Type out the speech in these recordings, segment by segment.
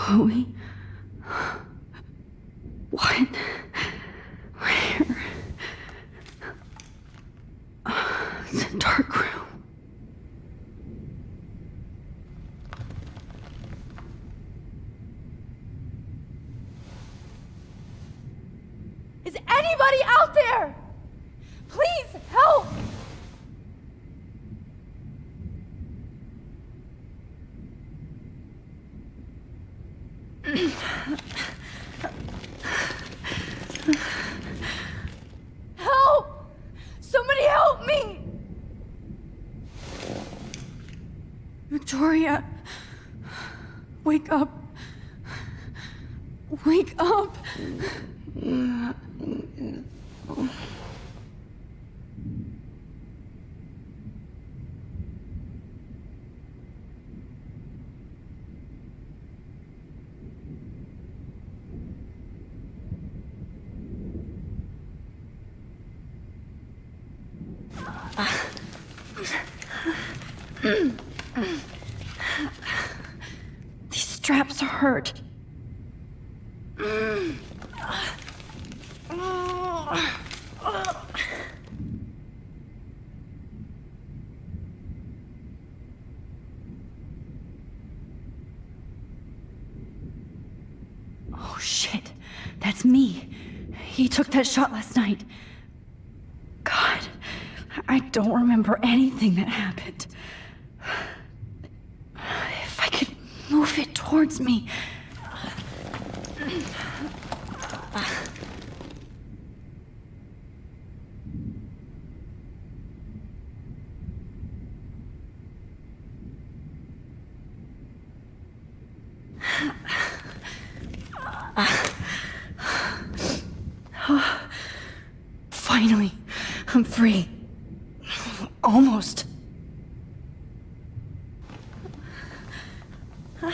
Chloe? What? Where? It's a dark room. Is anybody out there? Please help! Help! Somebody help me! Victoria, wake up. Wake up. These straps hurt. Oh shit, that's me. He took that shot last night. God, I don't remember anything that happened. If I could move it towards me. Finally, I'm free. Almost. I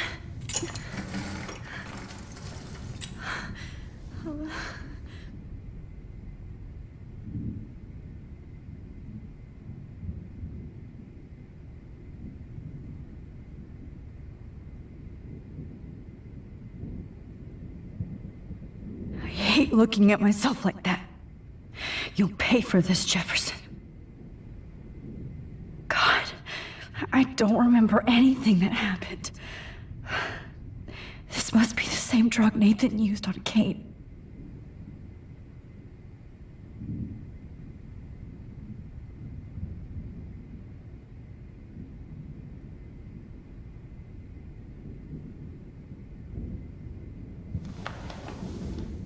hate looking at myself like that. You'll pay for this, Jefferson. God, I don't remember anything that happened. This must be the same drug Nathan used on Kate.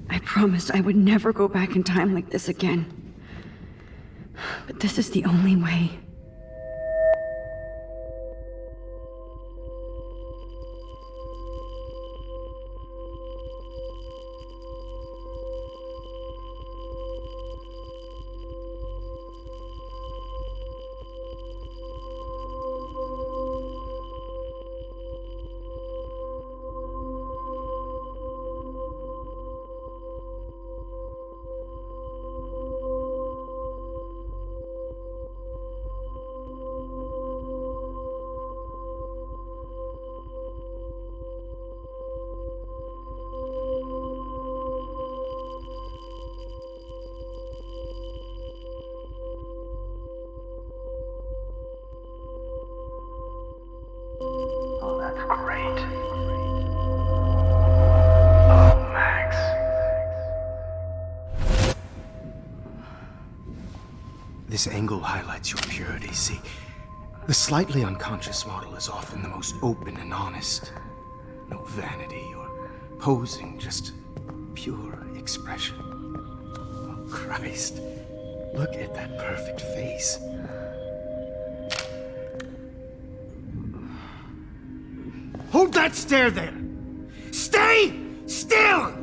I promised I would never go back in time like this again. But this is the only way. Oh, that's great. Oh, Max. This angle highlights your purity, see? The slightly unconscious model is often the most open and honest. No vanity or posing, just pure expression. Oh, Christ. Look at that perfect face. Hold that stare there! Stay still!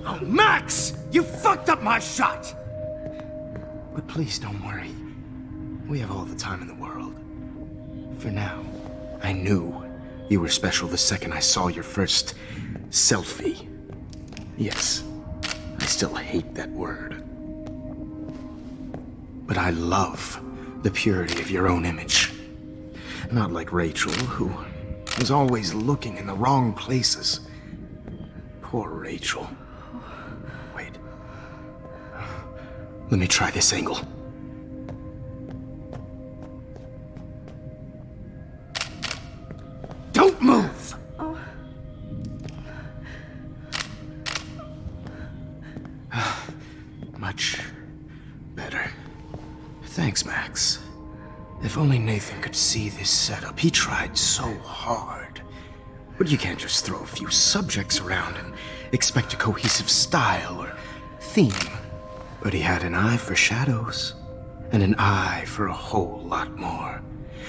Oh, Max! You fucked up my shot! But please don't worry. We have all the time in the world. For now, I knew you were special the second I saw your first selfie. Yes, I I still hate that word. But I love the purity of your own image. Not like Rachel, who was always looking in the wrong places. Poor Rachel. Wait. Let me try this angle. Don't move! Much better. Thanks, Max. If only Nathan could see this setup. He tried so hard. But you can't just throw a few subjects around and expect a cohesive style or theme. But he had an eye for shadows, and an eye for a whole lot more,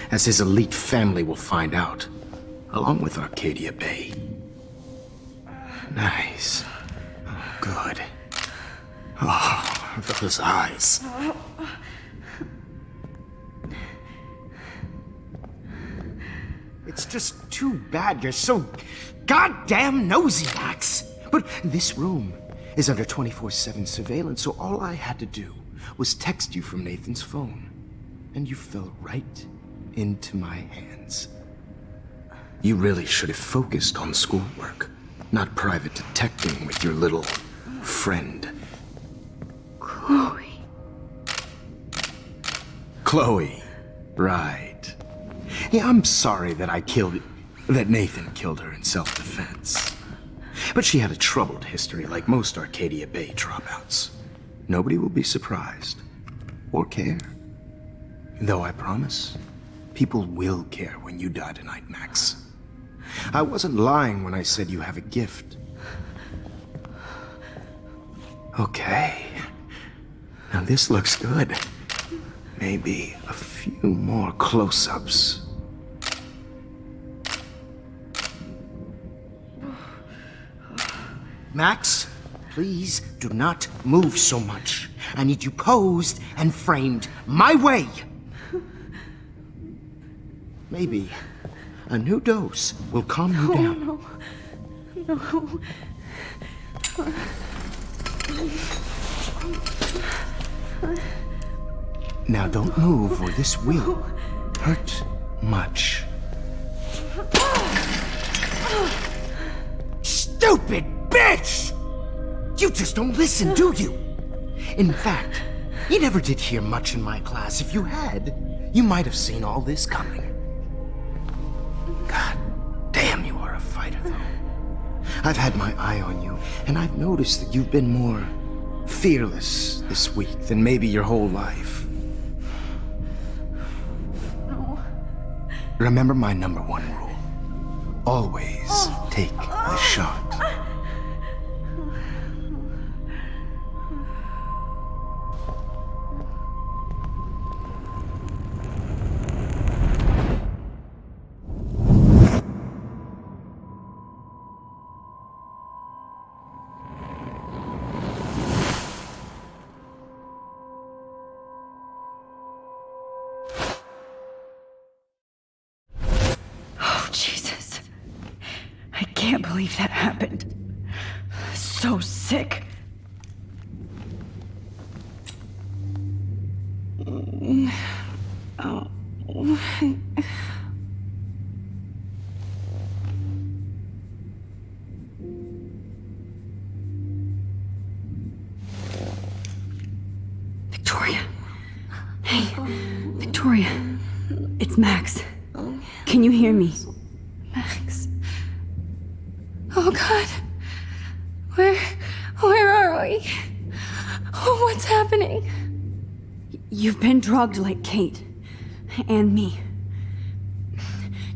as his elite family will find out, along with Arcadia Bay. Nice. Oh, good. Oh, those eyes. It's just too bad you're so goddamn nosy, Max. But this room is under 24/7 surveillance, so all I had to do was text you from Nathan's phone. And you fell right into my hands. You really should have focused on schoolwork, not private detecting with your little friend. Chloe. Chloe. Right. Yeah, I'm sorry that Nathan killed her in self-defense. But she had a troubled history like most Arcadia Bay dropouts. Nobody will be surprised. Or care. Though I promise, people will care when you die tonight, Max. I wasn't lying when I said you have a gift. Okay. Now this looks good. Maybe a few more close-ups. Max, please do not move so much. I need you posed and framed my way. Maybe a new dose will calm you down. No. Now don't move or this will hurt much. Stupid bitch! You just don't listen, do you? In fact, you never did hear much in my class. If you had, you might have seen all this coming. God damn, you are a fighter, though. I've had my eye on you, and I've noticed that you've been more fearless this week than maybe your whole life. No. Remember my number one rule. Always take the shot. Jesus. I can't believe that happened. So sick. Victoria. Hey, Victoria. It's Max. Can you hear me? Max. Oh God. Where are we? Oh, what's happening? You've been drugged like Kate. And me.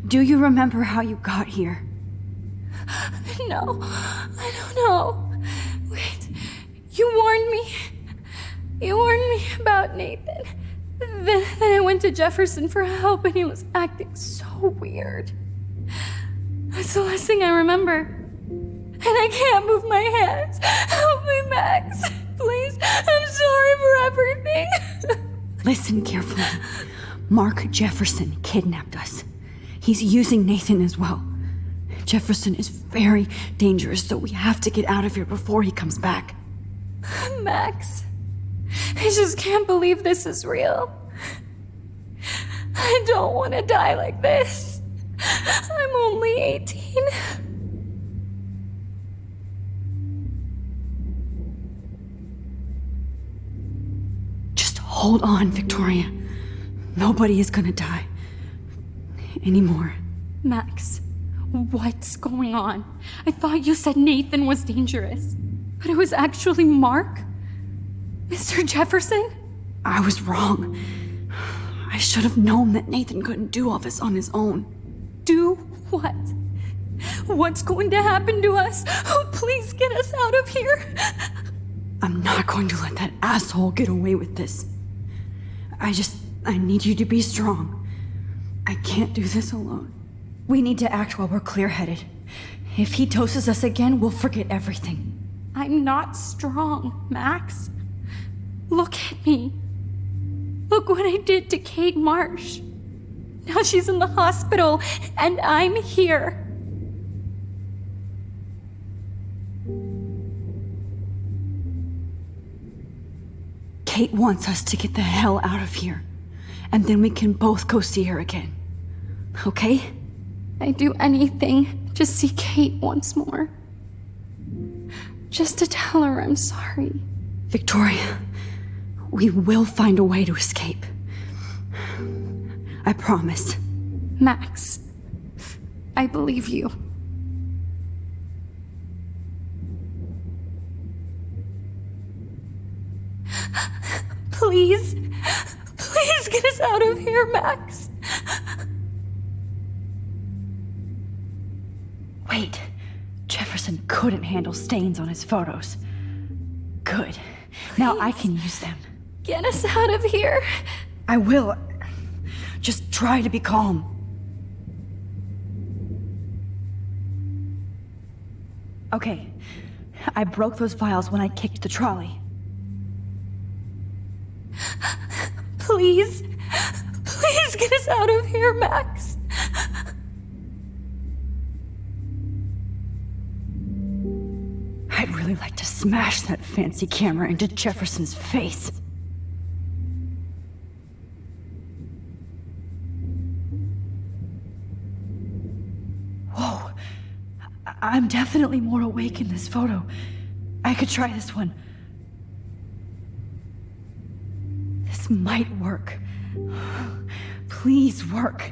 Do you remember how you got here? No, I don't know. Wait, you warned me. You warned me about Nathan. Then I went to Jefferson for help and he was acting so weird. That's the last thing I remember. And I can't move my hands. Help me, Max. Please, I'm sorry for everything. Listen carefully. Mark Jefferson kidnapped us. He's using Nathan as well. Jefferson is very dangerous, so we have to get out of here before he comes back. Max, I just can't believe this is real. I don't want to die like this. I'm only 18. Just hold on, Victoria. Nobody is gonna die. Anymore. Max, what's going on? I thought you said Nathan was dangerous, but it was actually Mark? Mr. Jefferson? I was wrong. I should have known that Nathan couldn't do all this on his own. Do what? What's going to happen to us? Oh, please get us out of here. I'm not going to let that asshole get away with this. I need you to be strong. I can't do this alone. We need to act while we're clear-headed. If he doses us again, we'll forget everything. I'm not strong, Max. Look at me. Look what I did to Kate Marsh. Now she's in the hospital, and I'm here. Kate wants us to get the hell out of here. And then we can both go see her again. Okay? I'd do anything to see Kate once more. Just to tell her I'm sorry. Victoria, we will find a way to escape. I promise. Max, I believe you. Please, please get us out of here, Max. Wait, Jefferson couldn't handle stains on his photos. Good. Now I can use them. Get us out of here. I will. Just try to be calm. Okay. I broke those vials when I kicked the trolley. Please, please get us out of here, Max. I'd really like to smash that fancy camera into Jefferson's face. Whoa. I'm definitely more awake in this photo. I could try this one. This might work. Please work.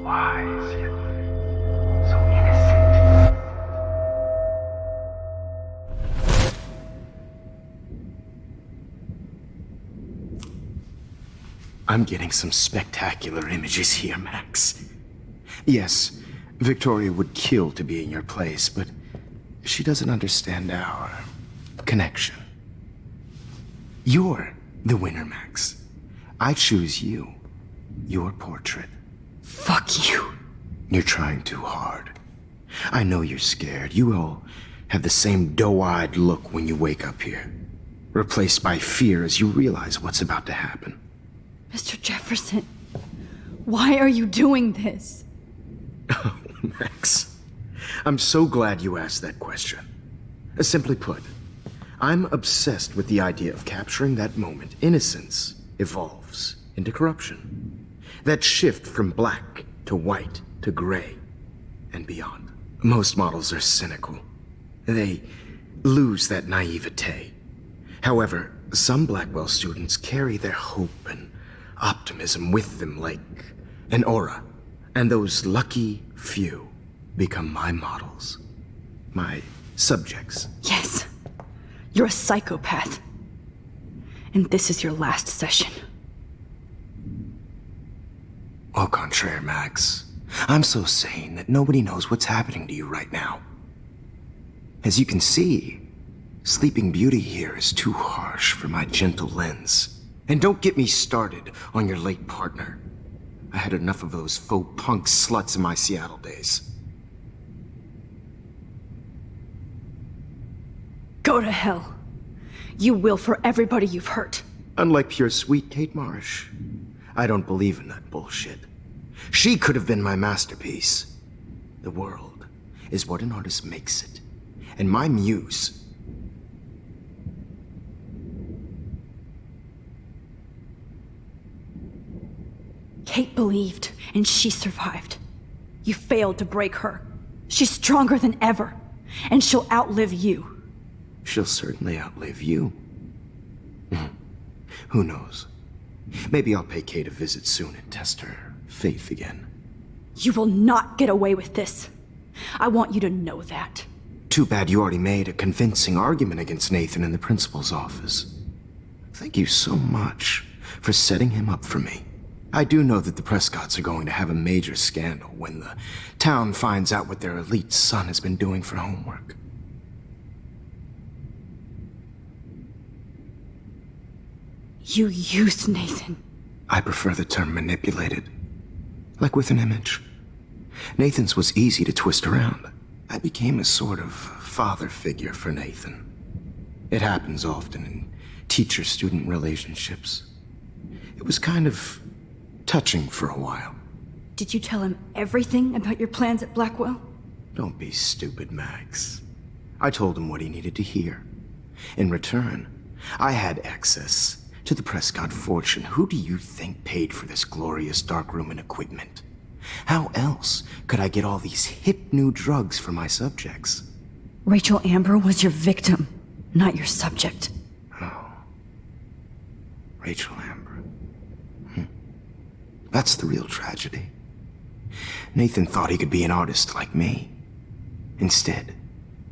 Wise yet so innocent. I'm getting some spectacular images here, Max. Yes, Victoria would kill to be in your place, but she doesn't understand our connection. You're the winner, Max. I choose you. Your portrait. Fuck you. You're trying too hard. I know you're scared. You all have the same doe-eyed look when you wake up here, replaced by fear as you realize what's about to happen. Mr. Jefferson, why are you doing this? Oh, Max, I'm so glad you asked that question. Simply put, I'm obsessed with the idea of capturing that moment innocence evolves into corruption. That shift from black to white to gray and beyond. Most models are cynical. They lose that naivete. However, some Blackwell students carry their hope and optimism with them like an aura. And those lucky few become my models, my subjects. Yes, you're a psychopath. And this is your last session. Au contraire, Max. I'm so sane that nobody knows what's happening to you right now. As you can see, Sleeping Beauty here is too harsh for my gentle lens. And don't get me started on your late partner. I had enough of those faux punk sluts in my Seattle days. Go to hell. You will for everybody you've hurt. Unlike pure sweet Kate Marsh, I don't believe in that bullshit. She could have been my masterpiece. The world is what an artist makes it. And my muse... Kate believed, and she survived. You failed to break her. She's stronger than ever, and she'll outlive you. She'll certainly outlive you. Who knows? Maybe I'll pay Kate a visit soon and test her faith again. You will not get away with this. I want you to know that. Too bad you already made a convincing argument against Nathan in the principal's office. Thank you so much for setting him up for me. I do know that the Prescotts are going to have a major scandal when the town finds out what their elite son has been doing for homework. You used Nathan. I prefer the term manipulated. Like with an image. Nathan's was easy to twist around. I became a sort of father figure for Nathan. It happens often in teacher-student relationships. It was kind of touching for a while. Did you tell him everything about your plans at Blackwell? Don't be stupid, Max. I told him what he needed to hear. In return, I had access to the Prescott fortune. Who do you think paid for this glorious darkroom and equipment? How else could I get all these hip new drugs for my subjects? Rachel Amber was your victim, not your subject. Oh. Rachel Amber. That's the real tragedy. Nathan thought he could be an artist like me. Instead,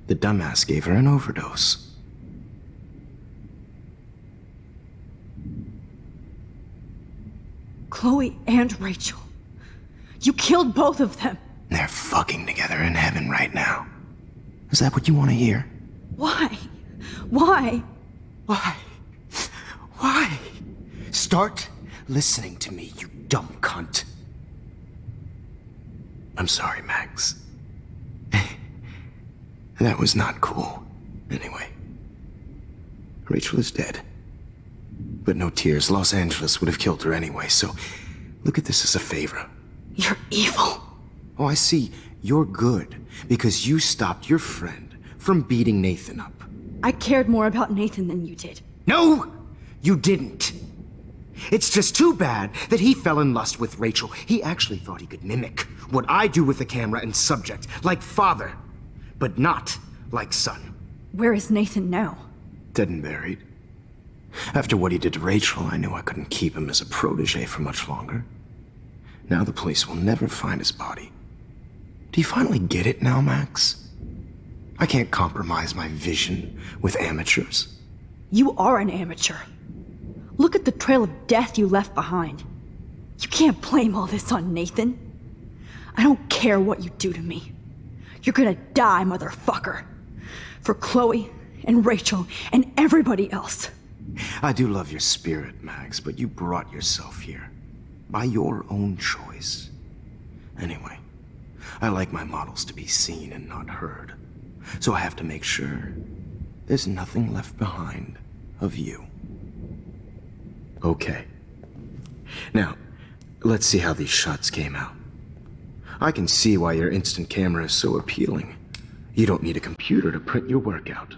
the dumbass gave her an overdose. Chloe and Rachel. You killed both of them. They're fucking together in heaven right now. Is that what you want to hear? Why? Why? Why? Why? Start listening to me, you dumb cunt. I'm sorry, Max. That was not cool. Anyway, Rachel is dead. But no tears. Los Angeles would have killed her anyway, so look at this as a favor. You're evil. Oh, I see. You're good because you stopped your friend from beating Nathan up. I cared more about Nathan than you did. No, you didn't. It's just too bad that he fell in lust with Rachel. He actually thought he could mimic what I do with the camera and subject, like father, but not like son. Where is Nathan now? Dead and buried. After what he did to Rachel, I knew I couldn't keep him as a protege for much longer. Now the police will never find his body. Do you finally get it now, Max? I can't compromise my vision with amateurs. You are an amateur. Look at the trail of death you left behind. You can't blame all this on Nathan. I don't care what you do to me. You're gonna die, motherfucker. For Chloe and Rachel and everybody else. I do love your spirit, Max, but you brought yourself here. By your own choice. Anyway, I like my models to be seen and not heard. So I have to make sure there's nothing left behind of you. Okay. Now, let's see how these shots came out. I can see why your instant camera is so appealing. You don't need a computer to print your work out.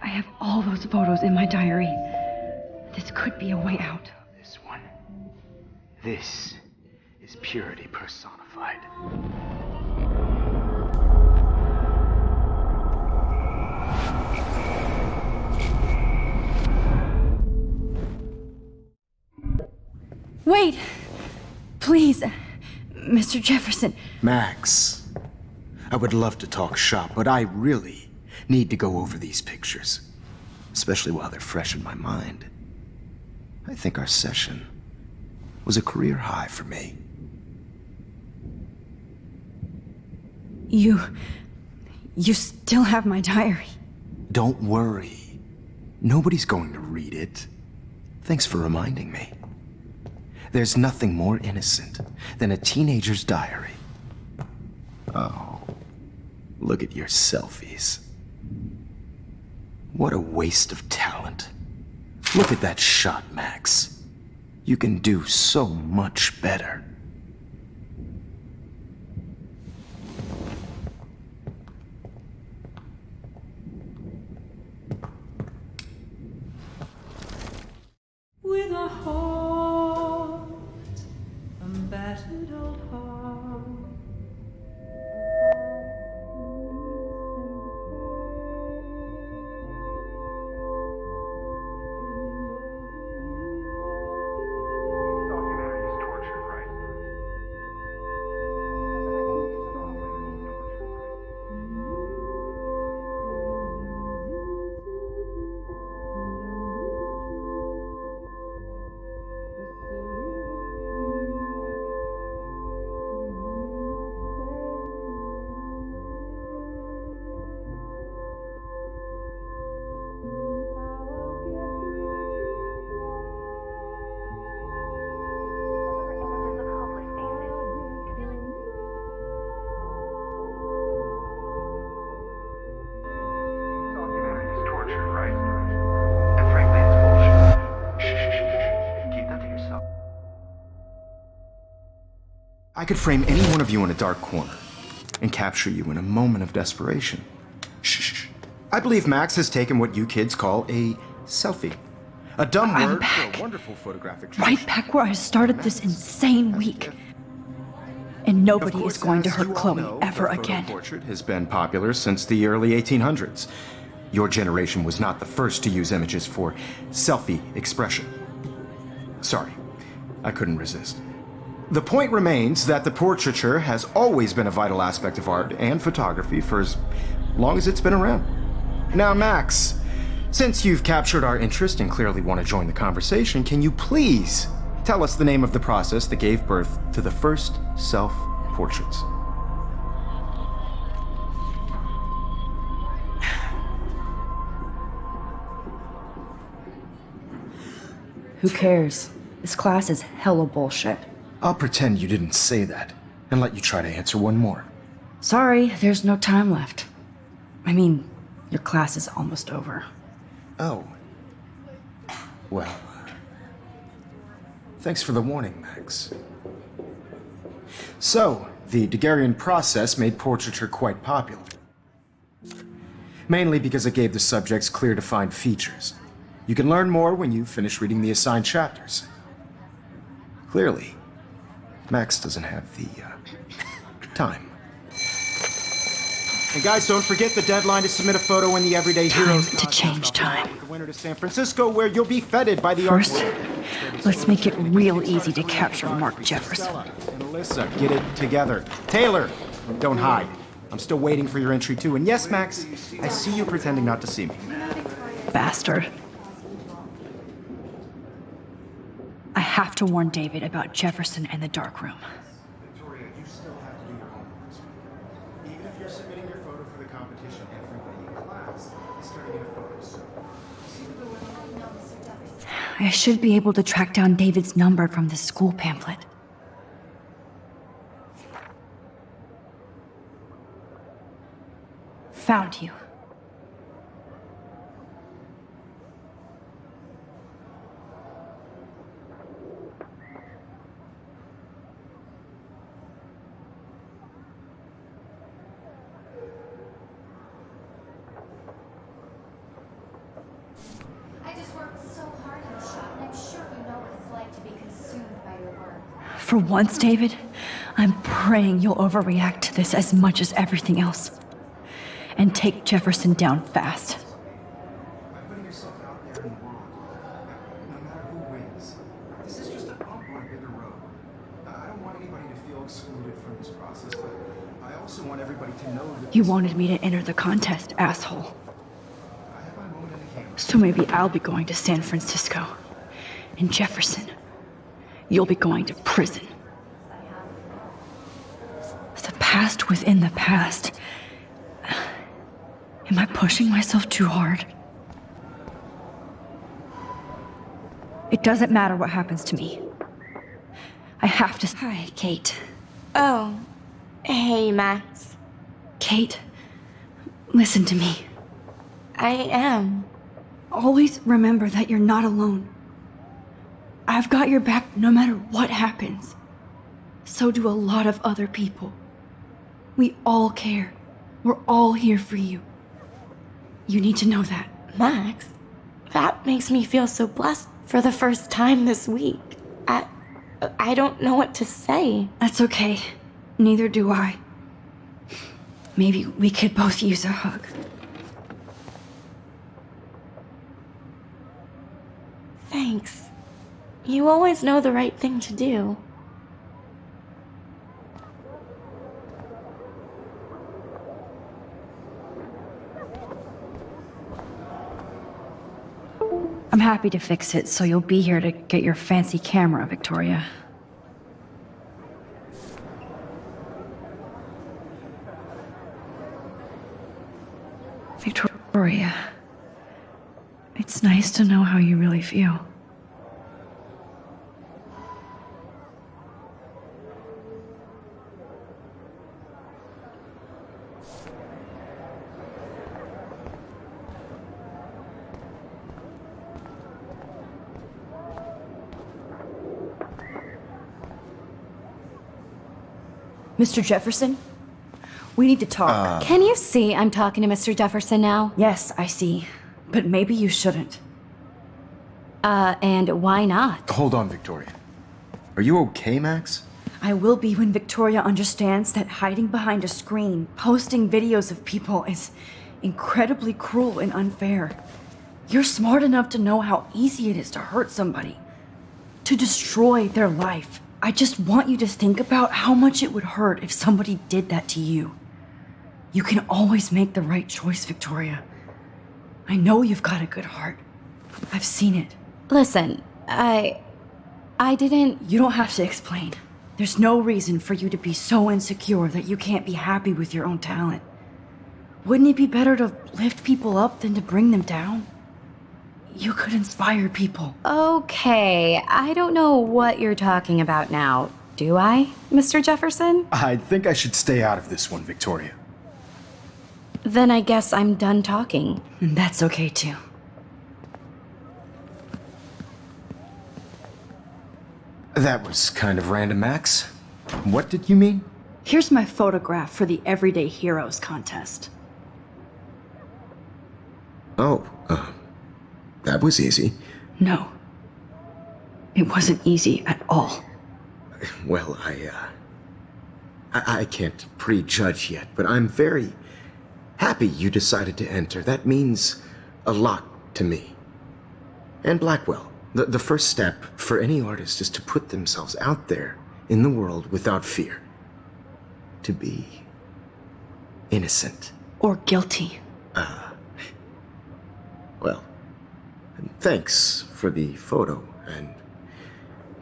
I have all those photos in my diary. This could be a way out. This one. This is purity personified. Wait! Please, Mr. Jefferson. Max, I would love to talk shop, but I really need to go over these pictures, especially while they're fresh in my mind. I think our session was a career high for me. You still have my diary. Don't worry. Nobody's going to read it. Thanks for reminding me. There's nothing more innocent than a teenager's diary. Oh, look at your selfies. What a waste of talent. Look at that shot, Max. You can do so much better. With a heart, a battered old heart. I could frame any one of you in a dark corner and capture you in a moment of desperation. Shh. I believe Max has taken what you kids call a selfie. A dumb word for a wonderful photographic treat. Right back where I started this insane week. And nobody is going to hurt Chloe ever again. The portrait has been popular since the early 1800s. Your generation was not the first to use images for selfie expression. Sorry, I couldn't resist. The point remains that the portraiture has always been a vital aspect of art and photography for as long as it's been around. Now, Max, since you've captured our interest and clearly want to join the conversation, can you please tell us the name of the process that gave birth to the first self-portraits? Who cares? This class is hella bullshit. I'll pretend you didn't say that and let you try to answer one more. Sorry, there's no time left. I mean, your class is almost over. Oh. Well, thanks for the warning, Max. So, the Daguerrean process made portraiture quite popular. Mainly because it gave the subjects clear defined features. You can learn more when you finish reading the assigned chapters. Clearly, Max doesn't have the time. And guys, don't forget the deadline to submit a photo in the Everyday Heroes Time to change time. The winner to San Francisco, where you'll be feted by the First, art world. let's make it real easy to capture Mark Jefferson. And Alyssa, get it together. Taylor, don't hide. I'm still waiting for your entry too. And yes, Max, I see you pretending not to see me. Bastard. I have to warn David about Jefferson and the dark room. Victoria, you still have to do your homework this week. Even if you're submitting your photo for the competition, everybody in class is turning in a photo, so... I should be able to track down David's number from the school pamphlet. Found you. For once, David, I'm praying you'll overreact to this as much as everything else. And take Jefferson down fast. By putting yourself out there in the world, no matter who wins, this is just a bump on a bigger feel excluded from this process, but I also want everybody to know that You wanted me to enter the contest, asshole. I have my moment in the game. So maybe I'll be going to San Francisco. And Jefferson, you'll be going to prison. The past within the past. Am I pushing myself too hard? It doesn't matter what happens to me. I have to. Hi, Kate. Oh, hey, Max. Kate, listen to me. I am. Always remember that you're not alone. I've got your back no matter what happens. So do a lot of other people. We all care. We're all here for you. You need to know that. Max, that makes me feel so blessed for the first time this week. I don't know what to say. That's okay. Neither do I. Maybe we could both use a hug. Thanks. You always know the right thing to do. I'm happy to fix it, so you'll be here to get your fancy camera, Victoria. Victoria, it's nice to know how you really feel. Mr. Jefferson, we need to talk. Can you see I'm talking to Mr. Jefferson now? Yes, I see. But maybe you shouldn't. And why not? Hold on, Victoria. Are you okay, Max? I will be when Victoria understands that hiding behind a screen, posting videos of people is incredibly cruel and unfair. You're smart enough to know how easy it is to hurt somebody, to destroy their life. I just want you to think about how much it would hurt if somebody did that to you. You can always make the right choice, Victoria. I know you've got a good heart. I've seen it. Listen, I didn't... You don't have to explain. There's no reason for you to be so insecure that you can't be happy with your own talent. Wouldn't it be better to lift people up than to bring them down? You could inspire people. Okay, I don't know what you're talking about now. Do I, Mr. Jefferson? I think I should stay out of this one, Victoria. Then I guess I'm done talking. And that's okay too. That was kind of random, Max. What did you mean? Here's my photograph for the Everyday Heroes contest. Oh, that was easy. No. It wasn't easy at all. Well, I can't prejudge yet, but I'm very happy you decided to enter. That means a lot to me. And Blackwell. The first step for any artist is to put themselves out there in the world without fear. To be innocent. Or guilty. Well, thanks for the photo, and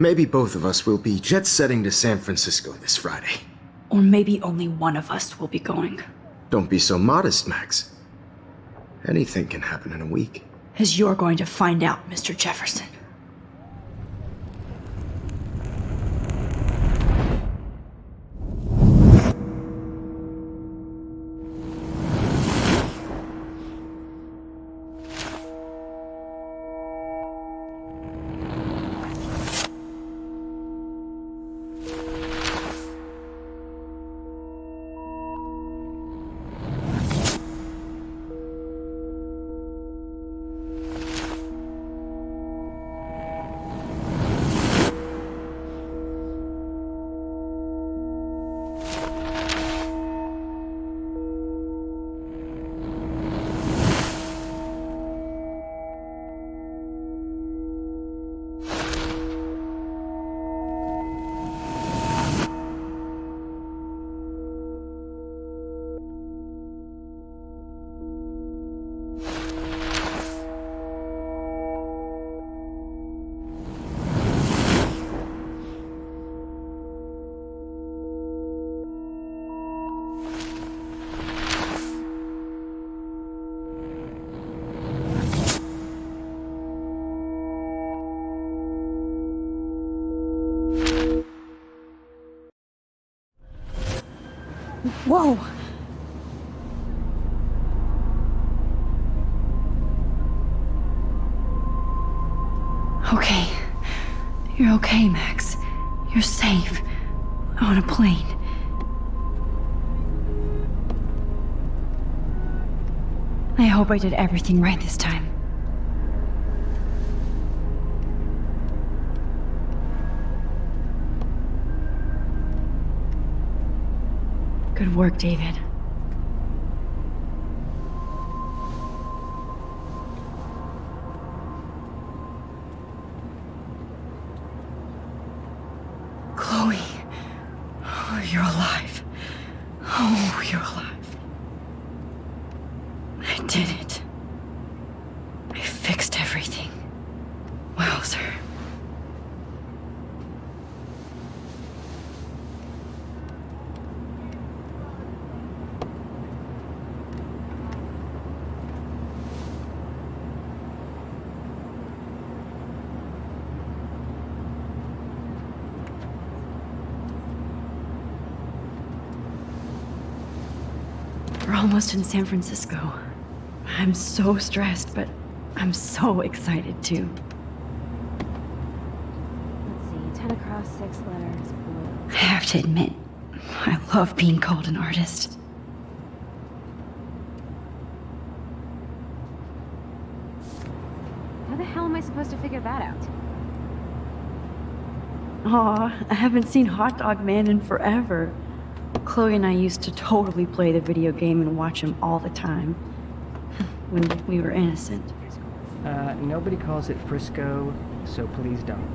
maybe both of us will be jet-setting to San Francisco this Friday. Or maybe only one of us will be going. Don't be so modest, Max. Anything can happen in a week. As you're going to find out, Mr. Jefferson. Whoa! Okay. You're okay, Max. You're safe. On a plane. I hope I did everything right this time. Good work, David. Chloe. Oh, you're alive. Oh, you're alive. I did it. I fixed everything. Wowzer. We're almost in San Francisco. I'm so stressed, but I'm so excited too. Let's see, 10 across, 6 letters, blue. I have to admit, I love being called an artist. How the hell am I supposed to figure that out? Aw, I haven't seen Hot Dog Man in forever. Chloe and I used to totally play the video game and watch him all the time. When we were innocent. Nobody calls it Frisco, so please don't.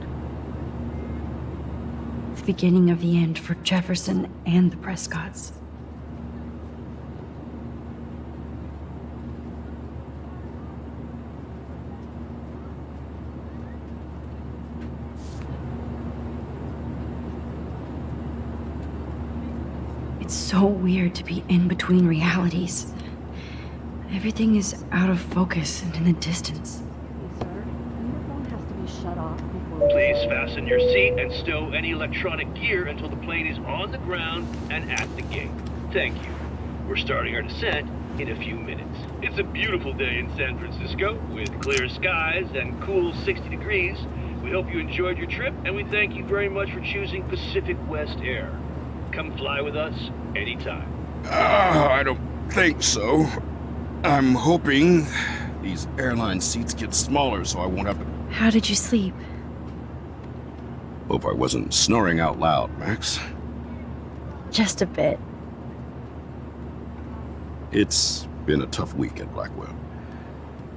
The beginning of the end for Jefferson and the Prescotts. It's so weird to be in between realities. Everything is out of focus and in the distance. Sir, your phone has to be shut off before... Please fasten your seat and stow any electronic gear until the plane is on the ground and at the gate. Thank you. We're starting our descent in a few minutes. It's a beautiful day in San Francisco with clear skies and cool 60 degrees. We hope you enjoyed your trip, and we thank you very much for choosing Pacific West Air. Come fly with us anytime. I don't think so. I'm hoping these airline seats get smaller so I won't have to... How did you sleep? Hope I wasn't snoring out loud, Max. Just a bit. It's been a tough week at Blackwell.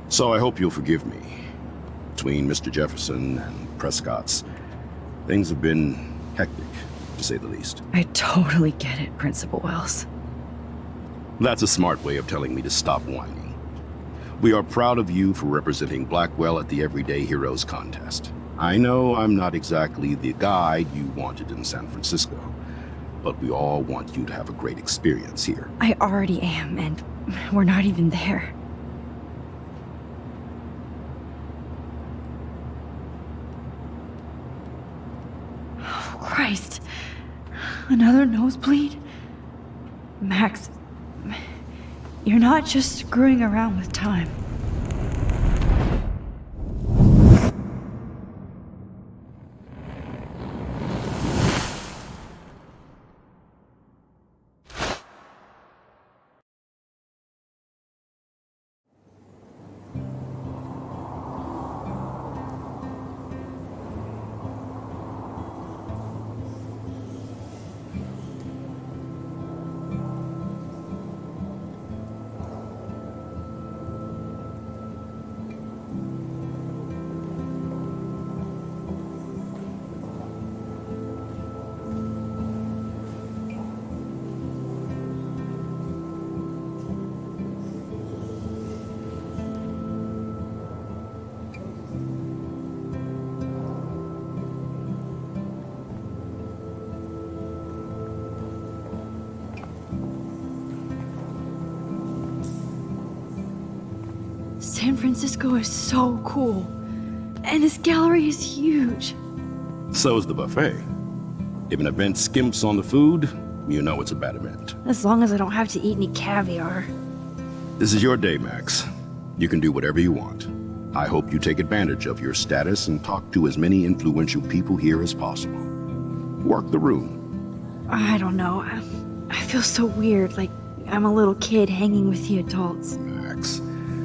So I hope you'll forgive me. Between Mr. Jefferson and Prescott's, things have been hectic, to say the least. I totally get it, Principal Wells. That's a smart way of telling me to stop whining. We are proud of you for representing Blackwell at the Everyday Heroes contest. I know I'm not exactly the guide you wanted in San Francisco, but we all want you to have a great experience here. I already am, and we're not even there. Oh, Christ. Another nosebleed? Max, you're not just screwing around with time. San Francisco is so cool. And this gallery is huge. So is the buffet. If an event skimps on the food, You know it's a bad event. As long as I don't have to eat any caviar. This is your day, Max. You can do whatever you want. I hope you take advantage of your status and talk to as many influential people here as possible. Work the room. I don't know. I feel so weird, like I'm a little kid hanging with the adults. Max,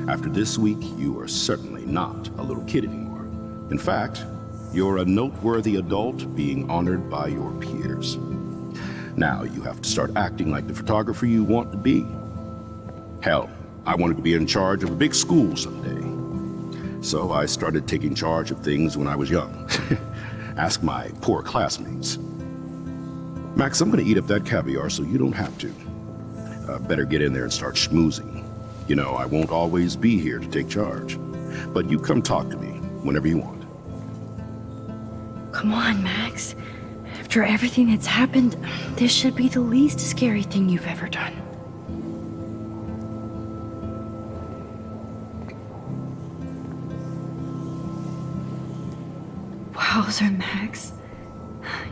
after this week, you are certainly not a little kid anymore. In fact, you're a noteworthy adult being honored by your peers. Now you have to start acting like the photographer you want to be. Hell, I wanted to be in charge of a big school someday. So I started taking charge of things when I was young. Ask my poor classmates. Max, I'm gonna eat up that caviar so you don't have to. Better get in there and start schmoozing. You know, I won't always be here to take charge. But you come talk to me whenever you want. Come on, Max. After everything that's happened, this should be the least scary thing you've ever done. Wowzer, Max.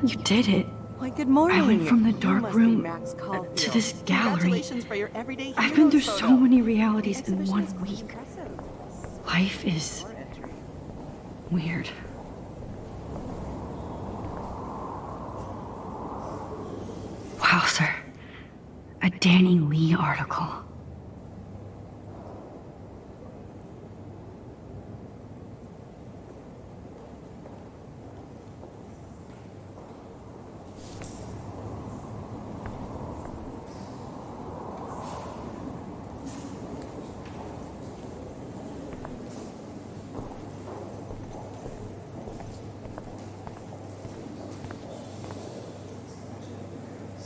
You did it. Why, good morning. I went from the You dark must be room Max to Caulfield. this gallery. Congratulations for your everyday I've been through heroes so photo. many realities The in exhibition one is quite week. impressive. Life is weird. Wowzer. A Danny Lee article.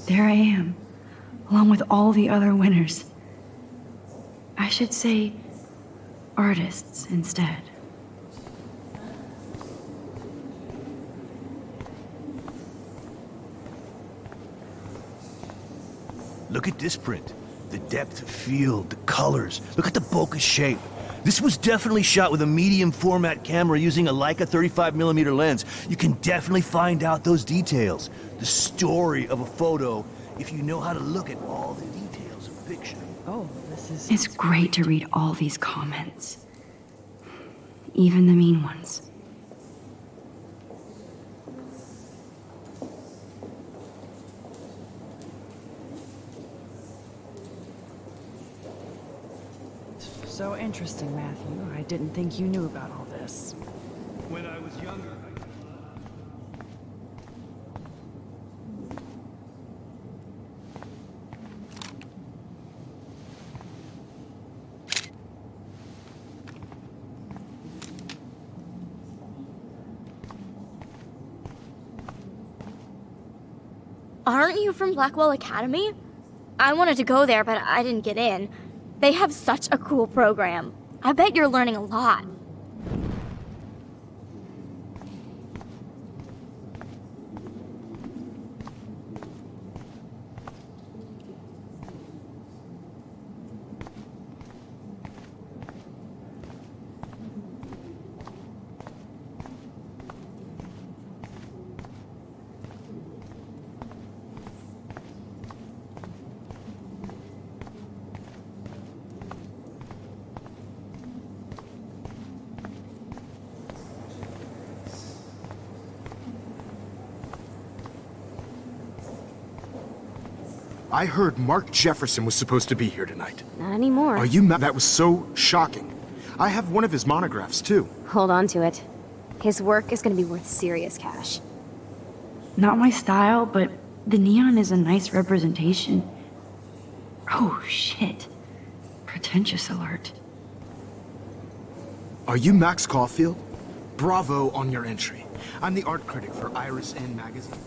There I am, along with all the other winners. I should say artists instead. Look at this print. The depth of field, the colors. Look at the bokeh shape. This was definitely shot with a medium format camera using a Leica 35mm lens. You can definitely find out those details. The story of a photo if you know how to look at all the details of a picture. Oh, this is... It's great to read all these comments, even the mean ones. So interesting, Matthew. I didn't think you knew about all this. When I was younger, Aren't you from Blackwell Academy? I wanted to go there, but I didn't get in. They have such a cool program. I bet you're learning a lot. I heard Mark Jefferson was supposed to be here tonight. Not anymore. Are you mad? That was so shocking. I have one of his monographs, too. Hold on to it. His work is going to be worth serious cash. Not my style, but the neon is a nice representation. Oh, shit. Pretentious alert. Are you Max Caulfield? Bravo on your entry. I'm the art critic for Iris N magazine.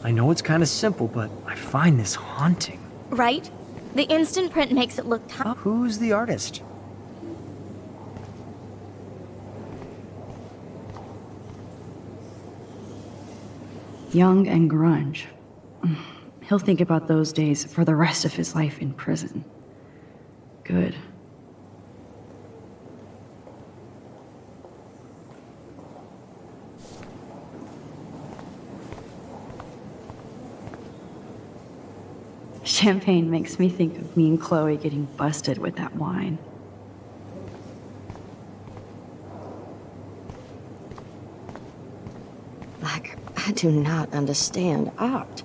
I know it's kind of simple, but I find this haunting. Right? The instant print makes it look Who's the artist? Young and grunge. He'll think about those days for the rest of his life in prison. Good. Champagne makes me think of me and Chloe getting busted with that wine. Like, I do not understand art.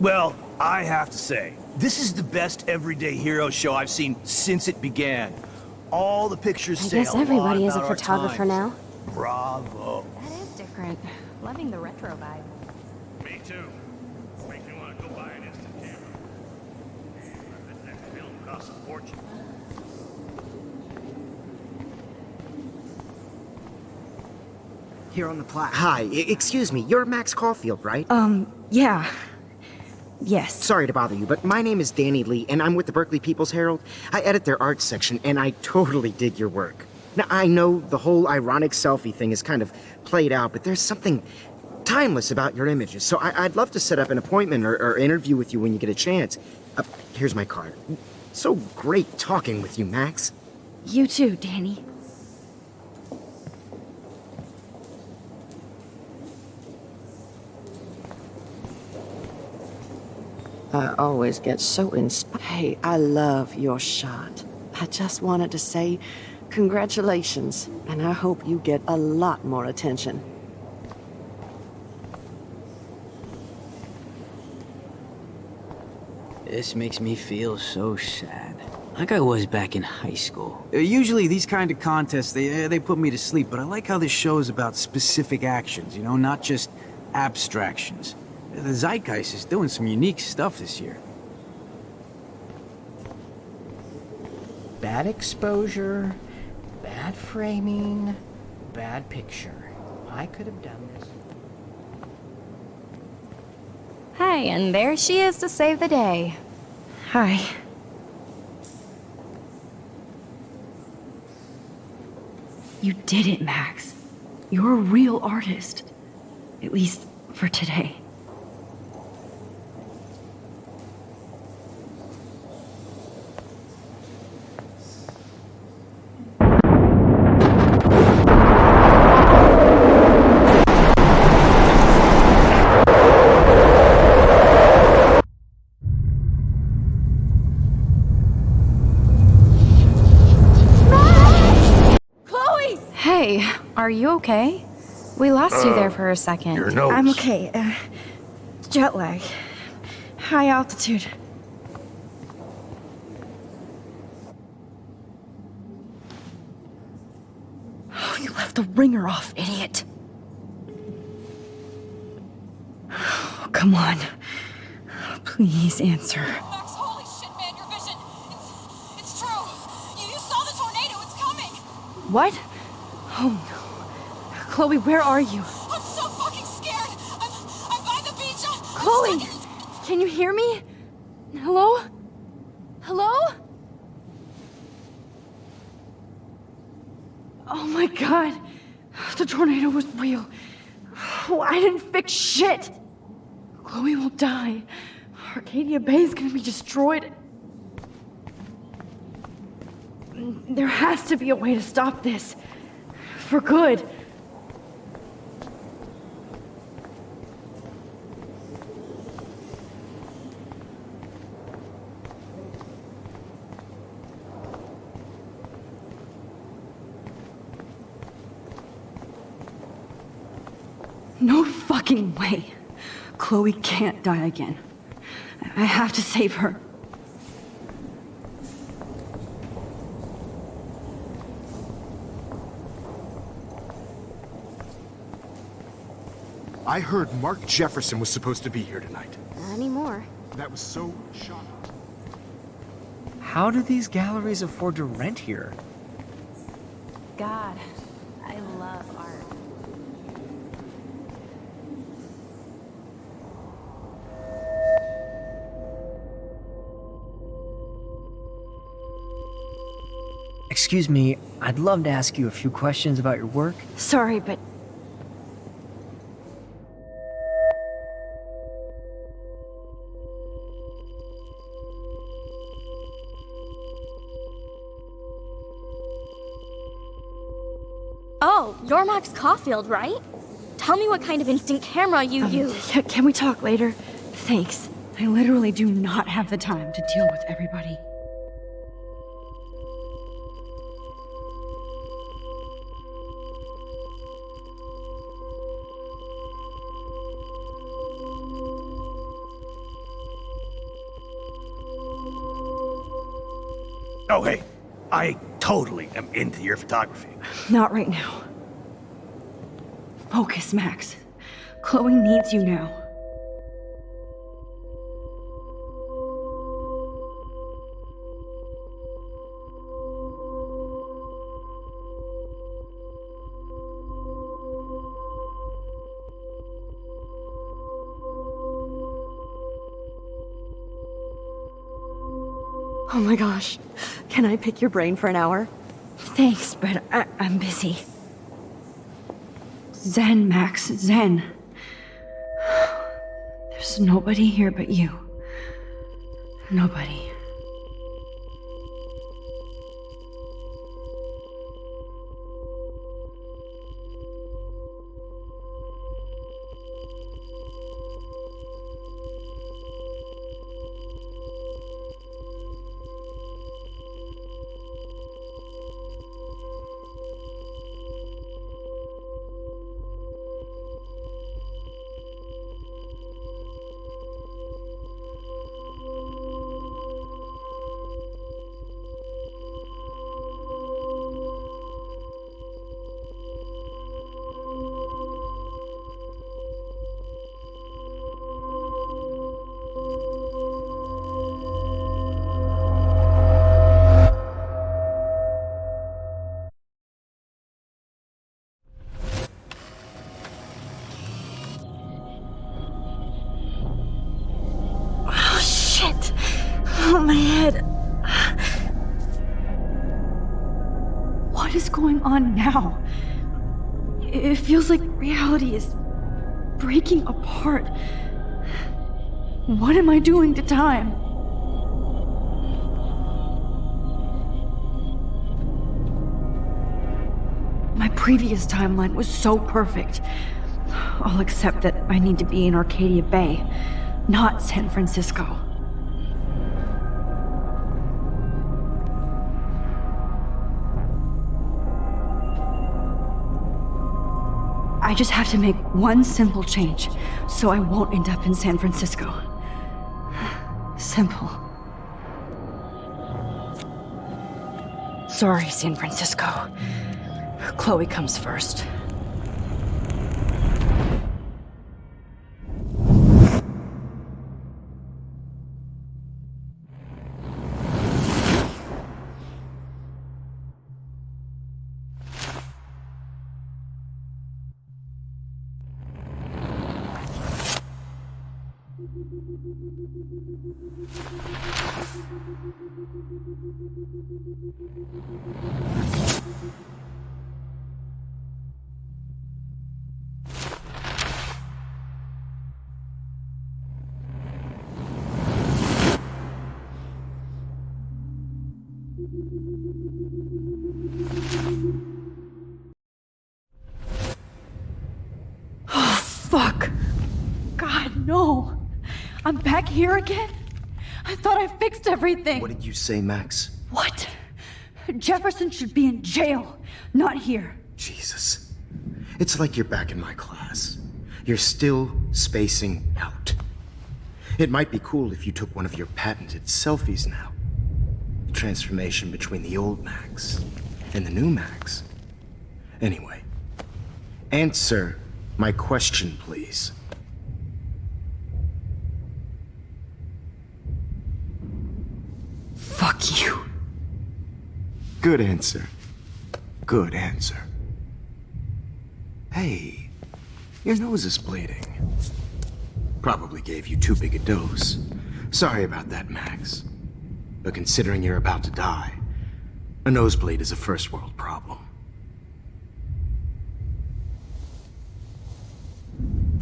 Well, I have to say, this is the best everyday hero show I've seen since it began. All the pictures say guess a lot everybody is a about our photographer times. now. Bravo. That is different. Loving the retro vibe. Me too. Makes me want to go buy an instant camera. That next film costs a fortune. Here on the plaque. Hi, excuse me, you're Max Caulfield, right? Yeah. Yes. Sorry to bother you, but my name is Danny Lee, and I'm with the Berkeley People's Herald. I edit their arts section, and I totally dig your work. Now, I know the whole ironic selfie thing is kind of played out, but there's something timeless about your images, so I'd love to set up an appointment or interview with you when you get a chance. Here's my card. So great talking with you, Max. You too, Danny. I always get so inspired. Hey, I love your shot. I just wanted to say congratulations, and I hope you get a lot more attention. This makes me feel so sad. Like I was back in high school. Usually these kind of contests, they put me to sleep, but I like how this show is about specific actions, you know, not just abstractions. The Zeitgeist is doing some unique stuff this year. Bad exposure, bad framing, bad picture. I could have done this. Hi, and there she is to save the day. Hi. You did it, Max. You're a real artist. At least for today. Hey, are you okay? We lost you there for a second. Your nose. I'm okay. Jet lag. High altitude. Oh, you left the ringer off, idiot. Oh, come on. Please answer. Max, holy shit, man, your vision. It's true. You saw the tornado. It's coming. What? Oh no. Chloe, where are you? I'm so fucking scared. I'm by the beach. Chloe! Can you hear me? Hello? Hello? Oh my god. The tornado was real. Oh, I didn't fix shit. Chloe will die. Arcadia Bay is gonna be destroyed. There has to be a way to stop this. For good. No fucking way. Chloe can't die again. I have to save her. I heard Mark Jefferson was supposed to be here tonight. Not anymore. That was so shocking. How do these galleries afford to rent here? God, I love art. Excuse me, I'd love to ask you a few questions about your work. Sorry, but Oh, you're Max Caulfield, right? Tell me what kind of instant camera you use. Can we talk later? Thanks. I literally do not have the time to deal with everybody. Oh, hey, I totally am into your photography. Not right now. Focus, Max. Chloe needs you now. Oh my gosh. Can I pick your brain for an hour? Thanks, but I'm busy. Zen, Max, Zen. There's nobody here but you. Nobody. Oh, my head. What is going on now? It feels like reality is breaking apart. What am I doing to time? My previous timeline was so perfect. I'll accept that I need to be in Arcadia Bay, not San Francisco. I just have to make one simple change, so I won't end up in San Francisco. Simple. Sorry, San Francisco. Chloe comes first. Oh, fuck. God, no. I'm back here again? I thought I fixed everything. What did you say, Max? What? Jefferson should be in jail, not here. Jesus. It's like you're back in my class. You're still spacing out. It might be cool if you took one of your patented selfies now. The transformation between the old Max and the new Max. Anyway, answer my question, please. Fuck you. Good answer. Good answer. Hey, your nose is bleeding. Probably gave you too big a dose. Sorry about that, Max. But considering you're about to die, A nosebleed is a first world problem.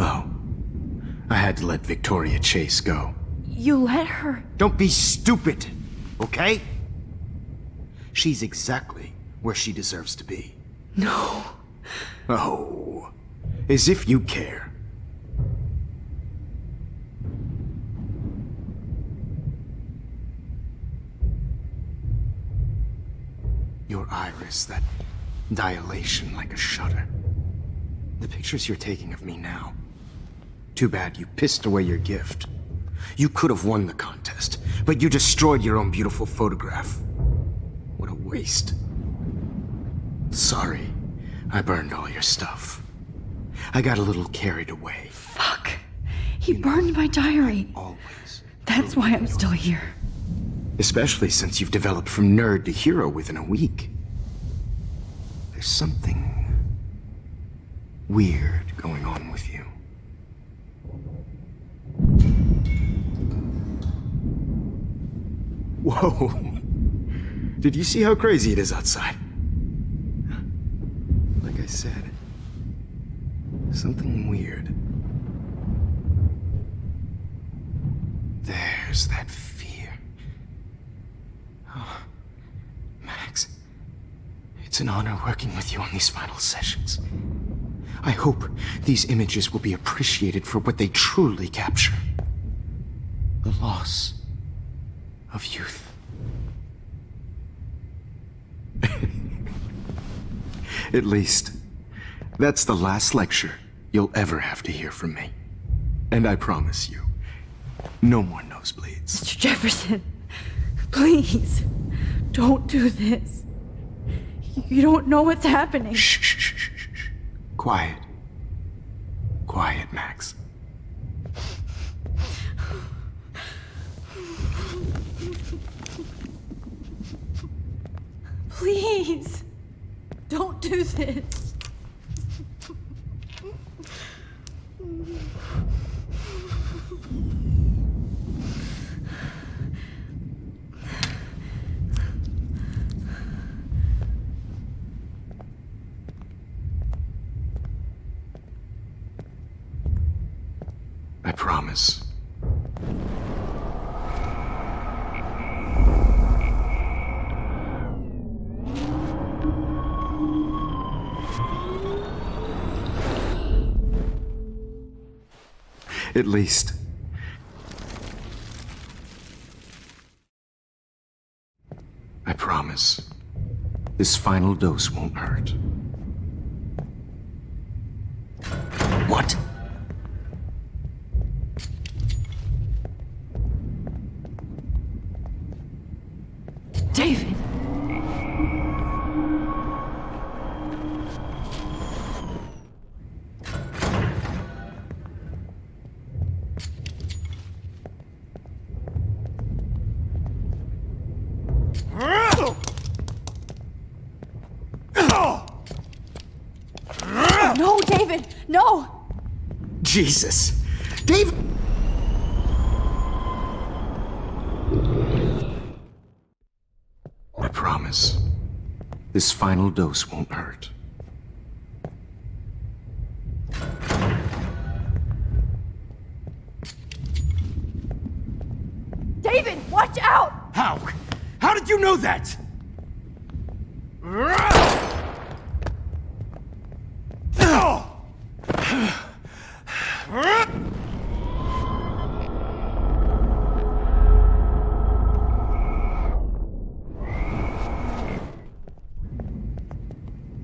Oh. I had to let Victoria Chase go. You let her? Don't be stupid, okay? She's exactly where she deserves to be. No. Oh, as if you care. Your iris, that dilation like a shutter. The pictures you're taking of me now. Too bad you pissed away your gift. You could have won the contest, but you destroyed your own beautiful photograph. What a waste. Sorry, I burned all your stuff. I got a little carried away. Fuck. He burned my diary. Always. That's why I'm still here. Especially since you've developed from nerd to hero within a week. There's something weird going on with you. Whoa. Did you see how crazy it is outside? Like I said, something weird. There's that fear. Oh, Max, it's an honor working with you on these final sessions. I hope these images will be appreciated for what they truly capture. The loss of youth. At least, that's the last lecture you'll ever have to hear from me. And I promise you, no more nosebleeds. Mr. Jefferson, please, don't do this. You don't know what's happening. Shh, shh, shh, shh, shh. Quiet. Quiet, Max. Please, don't do this. I promise. At least. I promise. This final dose won't hurt. What? David! No, David! No! Jesus! David! I promise. This final dose won't hurt. David, watch out! How? How did you know that?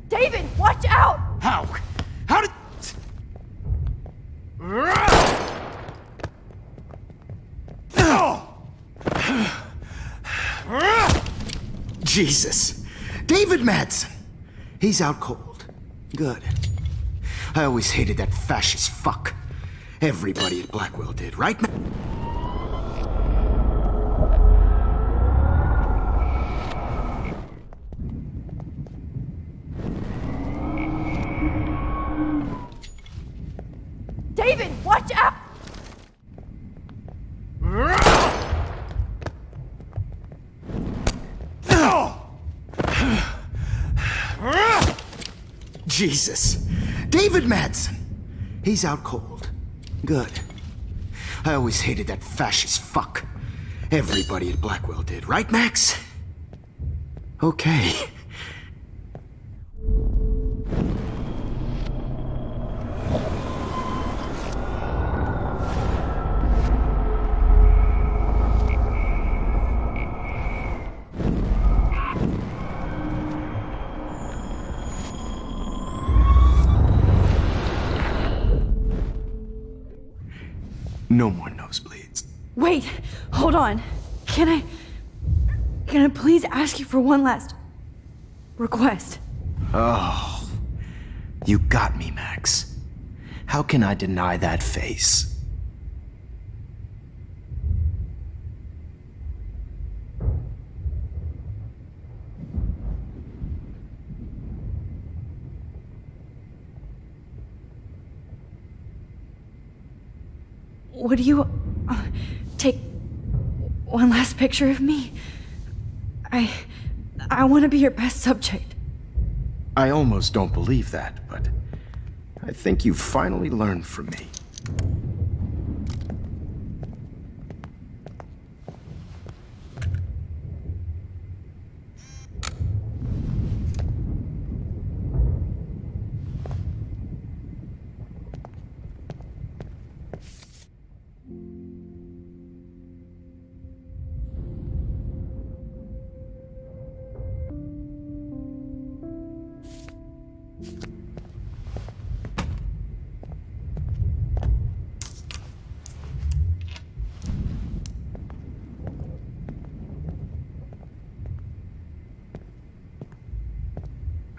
David, watch out! How? How did... Jesus. David Madsen. He's out cold. Good. I always hated that fascist fuck. Everybody at Blackwell did, right? David, watch out! Jesus. David Madsen. He's out cold. Good. I always hated that fascist fuck. Everybody at Blackwell did, right, Max? Okay. No more nosebleeds. Wait, hold on. Can I please ask you for one last request? Oh, you got me, Max. How can I deny that face? Would you take one last picture of me? I want to be your best subject. I almost don't believe that, but I think you've finally learned from me.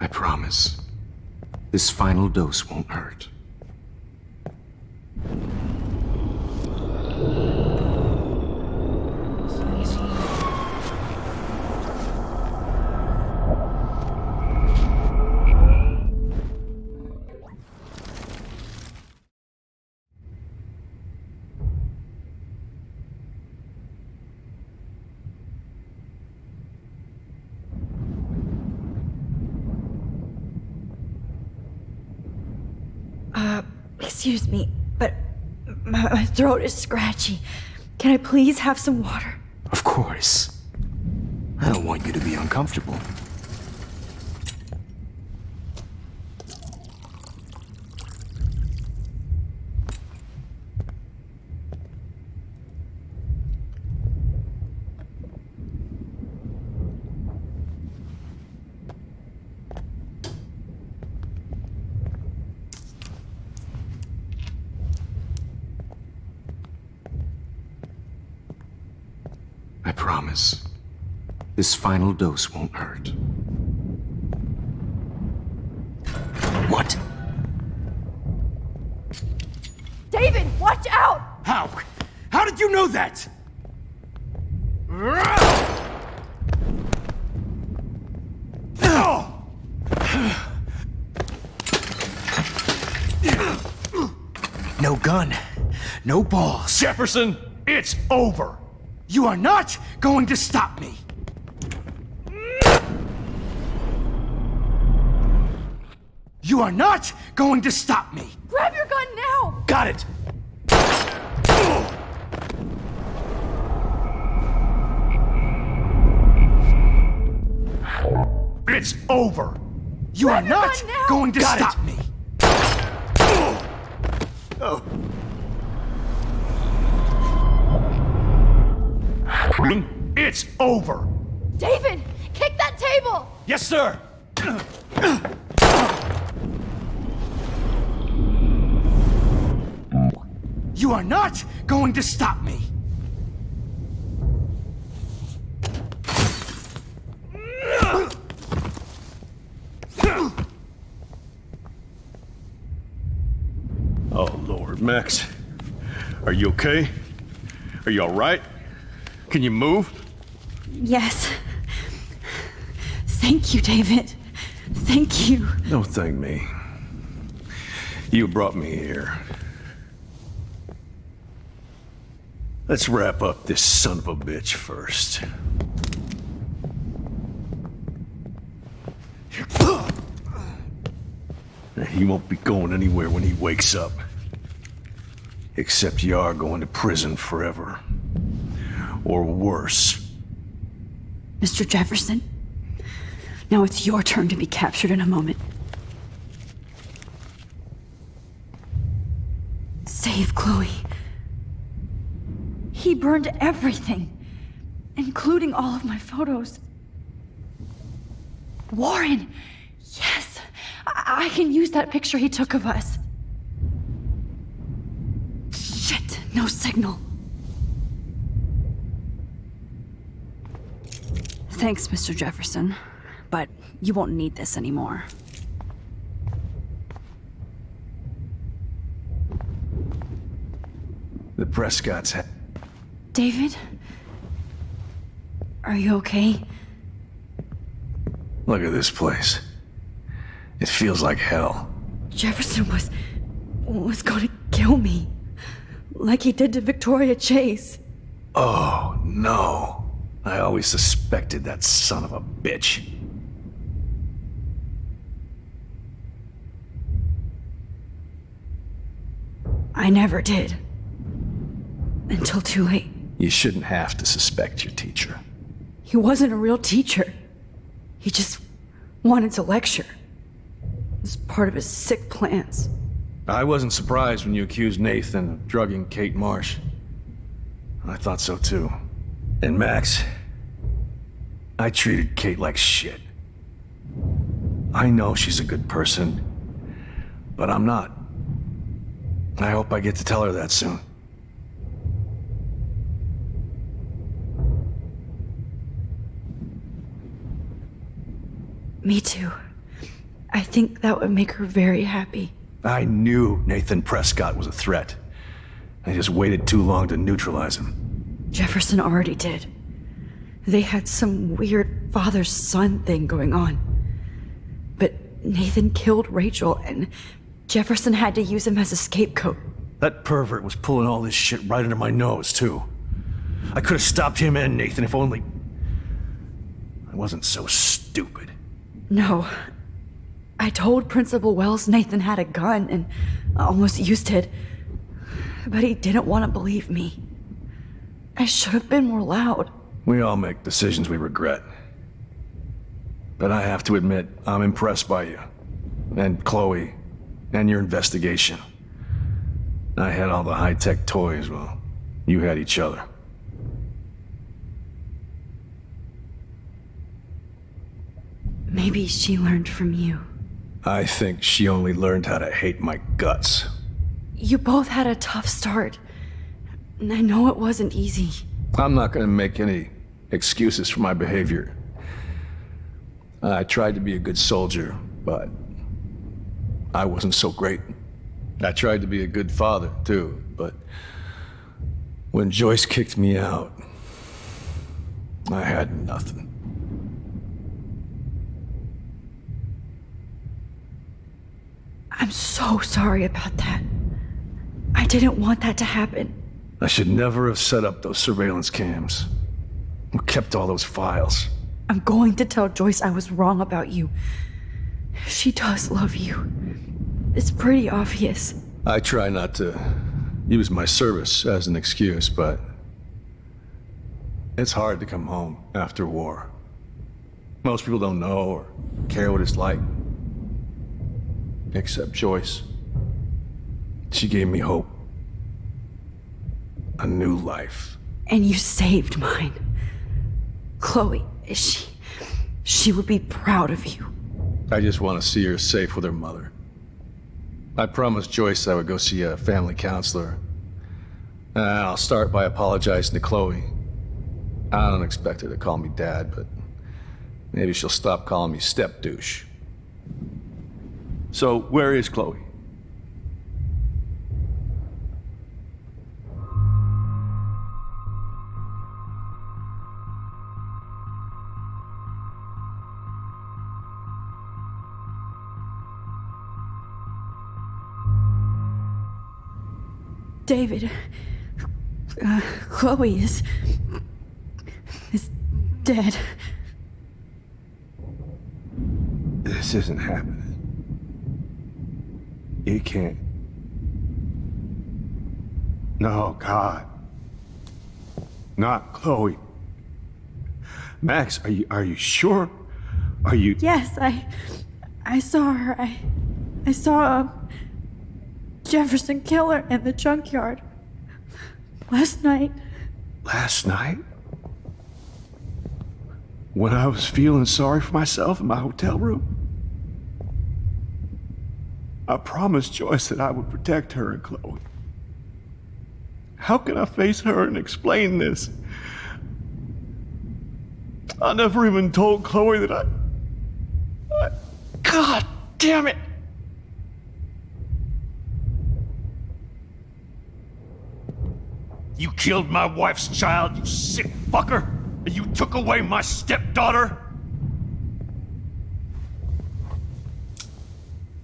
I promise. This final dose won't hurt. Excuse me, but my throat is scratchy. Can I please have some water? Of course. I don't want you to be uncomfortable. I promise. This final dose won't hurt. What? David, watch out! How? How did you know that? No gun. No balls. Jefferson, it's over. You are not going to stop me! You are not going to stop me! Grab your gun now! Got it! It's over. You Grab are your not gun now! going to Got stop it. me! Oh. It's over. David, kick that table! Yes, sir. You are not going to stop me! Oh, Lord, Max. Are you okay? Are you all right? Can you move? Yes. Thank you, David. Thank you. Don't thank me. You brought me here. Let's wrap up this son of a bitch first. He won't be going anywhere when he wakes up. Except you are going to prison forever. Or worse. Mr. Jefferson, now it's your turn to be captured in a moment. Save Chloe. He burned everything, including all of my photos. Warren! Yes! I can use that picture he took of us. Shit, no signal. Thanks, Mr. Jefferson, but you won't need this anymore. The Prescotts had... David? Are you okay? Look at this place. It feels like hell. Jefferson was gonna kill me. Like he did to Victoria Chase. Oh, no. I always suspected that son of a bitch. I never did. Until too late. You shouldn't have to suspect your teacher. He wasn't a real teacher. He just wanted to lecture. It was part of his sick plans. I wasn't surprised when you accused Nathan of drugging Kate Marsh. I thought so too. And Max, I treated Kate like shit. I know she's a good person, but I'm not. I hope I get to tell her that soon. Me too. I think that would make her very happy. I knew Nathan Prescott was a threat. I just waited too long to neutralize him. Jefferson already did. They had some weird father-son thing going on. But Nathan killed Rachel, and Jefferson had to use him as a scapegoat. That pervert was pulling all this shit right under my nose, too. I could have stopped him and Nathan if only... I wasn't so stupid. No. I told Principal Wells Nathan had a gun and almost used it. But he didn't want to believe me. I should have been more loud. We all make decisions we regret. But I have to admit, I'm impressed by you. And Chloe. And your investigation. I had all the high-tech toys, well, you had each other. Maybe she learned from you. I think she only learned how to hate my guts. You both had a tough start. And I know it wasn't easy. I'm not gonna make any excuses for my behavior. I tried to be a good soldier, but I wasn't so great. I tried to be a good father, too, but when Joyce kicked me out, I had nothing. I'm so sorry about that. I didn't want that to happen. I should never have set up those surveillance cams. Or kept all those files. I'm going to tell Joyce I was wrong about you. She does love you. It's pretty obvious. I try not to use my service as an excuse, but it's hard to come home after war. Most people don't know or care what it's like. Except Joyce. She gave me hope. A new life. And you saved mine. Chloe, she would be proud of you. I just want to see her safe with her mother. I promised Joyce I would go see a family counselor. And I'll start by apologizing to Chloe. I don't expect her to call me Dad, but maybe she'll stop calling me step douche. So, where is Chloe? David, Chloe is dead. This isn't happening. You can't. No, God. Not Chloe. Max, are you sure? Are you... Yes, I saw her. I saw Jefferson Killer in the junkyard. Last night. Last night? When I was feeling sorry for myself in my hotel room? I promised Joyce that I would protect her and Chloe. How can I face her and explain this? I never even told Chloe that I... God damn it! You killed my wife's child, you sick fucker! And you took away my stepdaughter?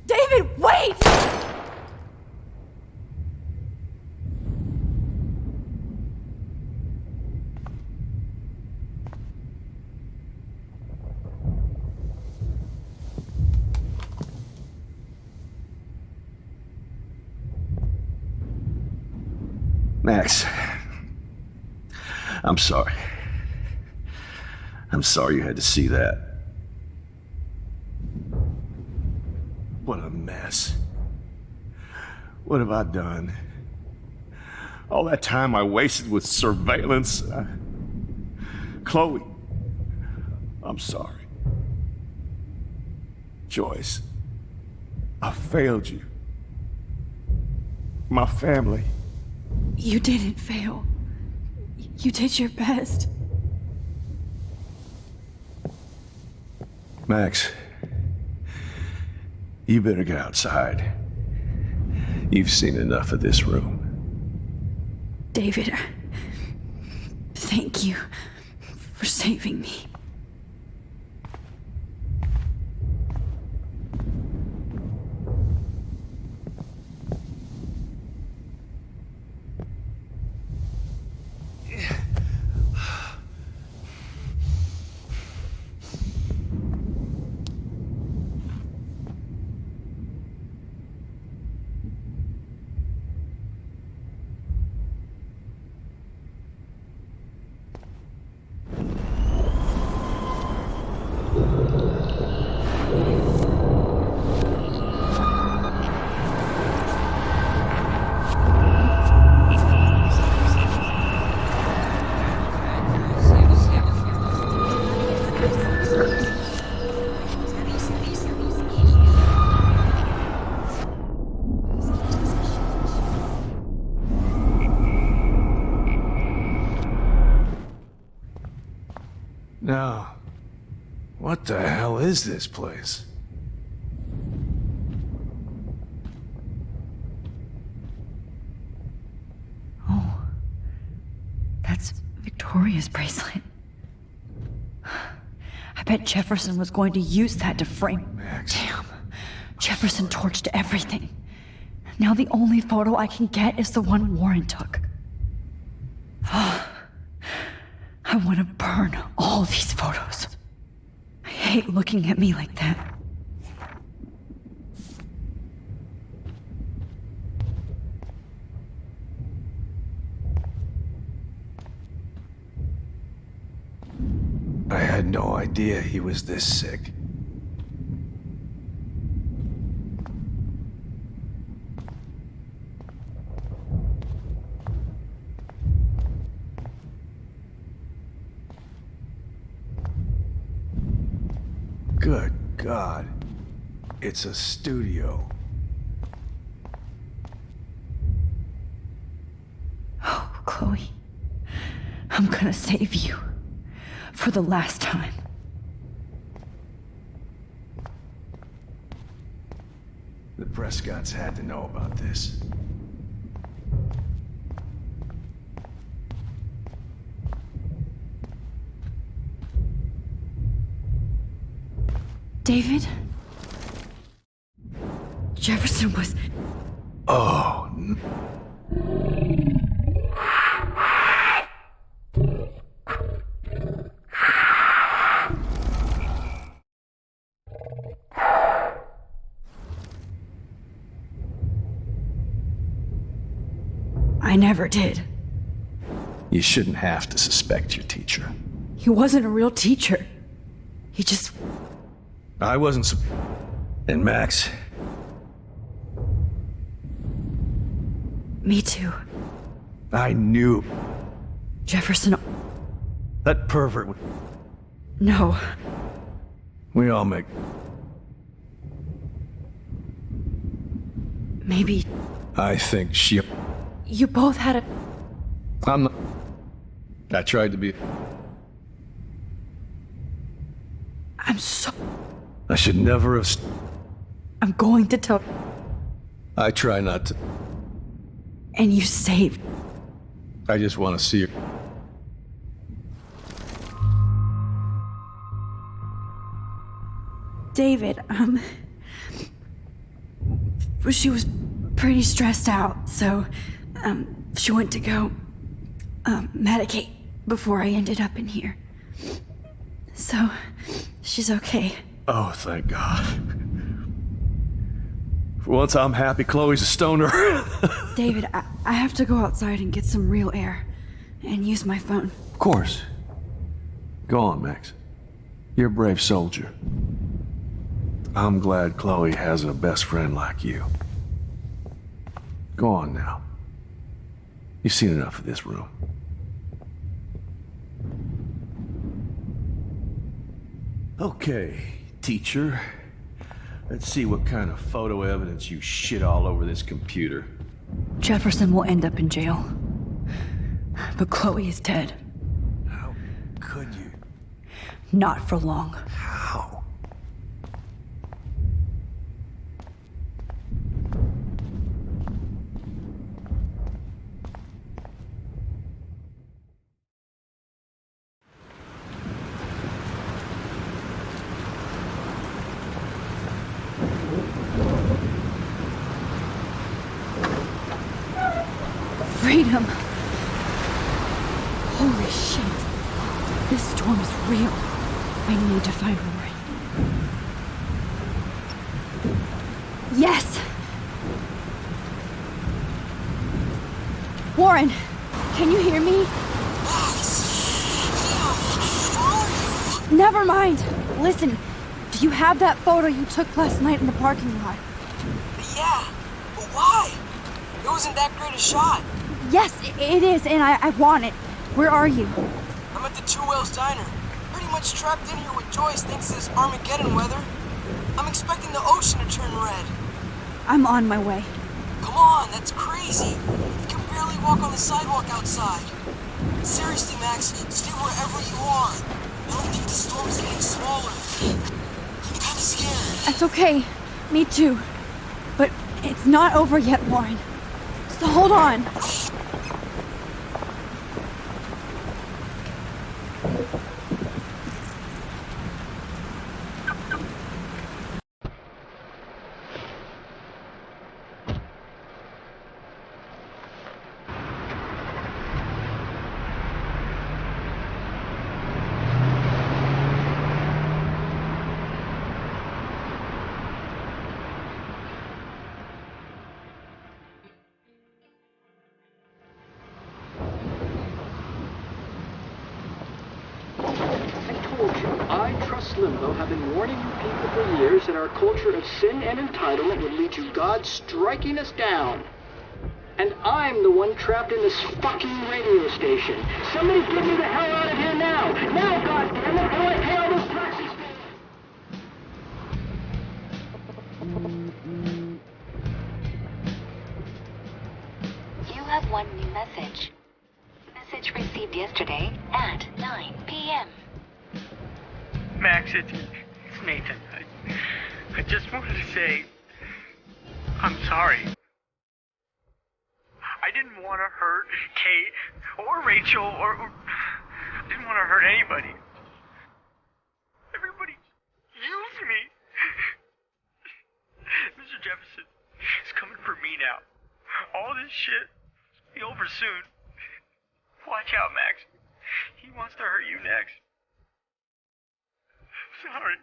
David, wait! Max, I'm sorry. I'm sorry you had to see that. What a mess. What have I done? All that time I wasted with surveillance. Chloe, I'm sorry. Joyce, I failed you. My family. You didn't fail. You did your best. Max, you better get outside. You've seen enough of this room. David, thank you for saving me. Now, what the hell is this place? Oh, that's Victoria's bracelet. I bet Jefferson was going to use that to frame... Max. Damn. Jefferson torched everything. Now the only photo I can get is the one Warren took. I want to burn all these photos. I hate looking at me like that. I had no idea he was this sick. Good God. It's a studio. Oh, Chloe. I'm gonna save you. For the last time. The Prescotts had to know about this. David? Jefferson was... Oh, I never did. You shouldn't have to suspect your teacher. He wasn't a real teacher. He just... I wasn't. And Max, Me too. I knew Jefferson... that pervert would. No. We all make. Maybe I think she. you both had a... I'm not. I tried to be. I'm so... I should never have. I'm going to tell... I try not to. And you saved... I just want to see her. David, she was pretty stressed out, so, she went to go, medicate before I ended up in here. So, she's okay. Oh, thank God. For once, I'm happy Chloe's a stoner. David, I have to go outside and get some real air, and use my phone. Of course. Go on, Max. You're a brave soldier. I'm glad Chloe has a best friend like you. Go on now. You've seen enough of this room. Okay, teacher. Let's see what kind of photo evidence you shit all over this computer. Jefferson will end up in jail. But Chloe is dead. How could you? Not for long. How? Freedom! Holy shit. This storm is real. I need to find Warren. Yes! Warren, can you hear me? Never mind. Listen, do you have that photo you took last night in the parking lot? Yeah, but why? It wasn't that great a shot. Yes, it is, and I want it. Where are you? I'm at the Two Whales Diner. Pretty much trapped in here with Joyce thanks to this Armageddon weather. I'm expecting the ocean to turn red. I'm on my way. Come on, that's crazy. You can barely walk on the sidewalk outside. Seriously, Max, stay wherever you are. I don't think the storm's getting smaller. I'm kinda scared. That's okay. Me too. But it's not over yet, Warren. So hold on. I, Trust Limbo, have been warning you people for years that our culture of sin and entitlement would lead to God striking us down. And I'm the one trapped in this fucking radio station. Somebody get me the hell out of here now! Now, goddammit, or I pay all those taxes! You have one new message. Message received yesterday at 9 p.m. Max, it's Nathan. I just wanted to say, I'm sorry. I didn't want to hurt Kate or Rachel or I didn't want to hurt anybody. Everybody used me. Mr. Jefferson is coming for me now. All this shit will be over soon. Watch out, Max. He wants to hurt you next. Sorry.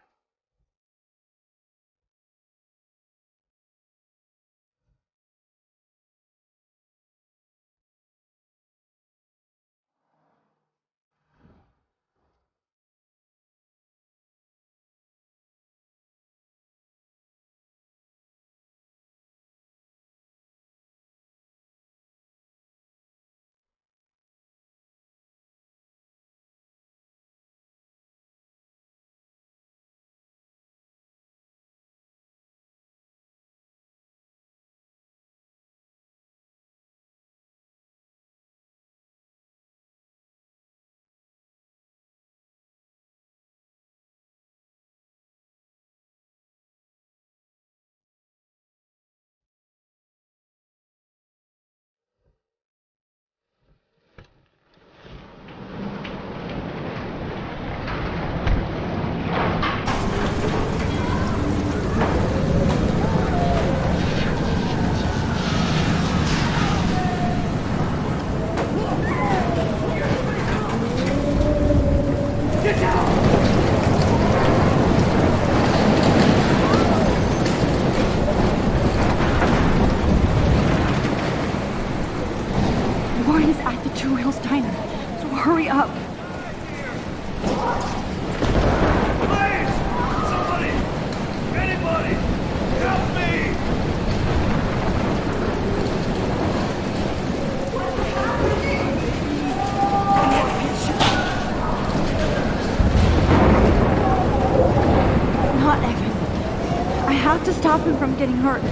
have to stop him from getting hurt.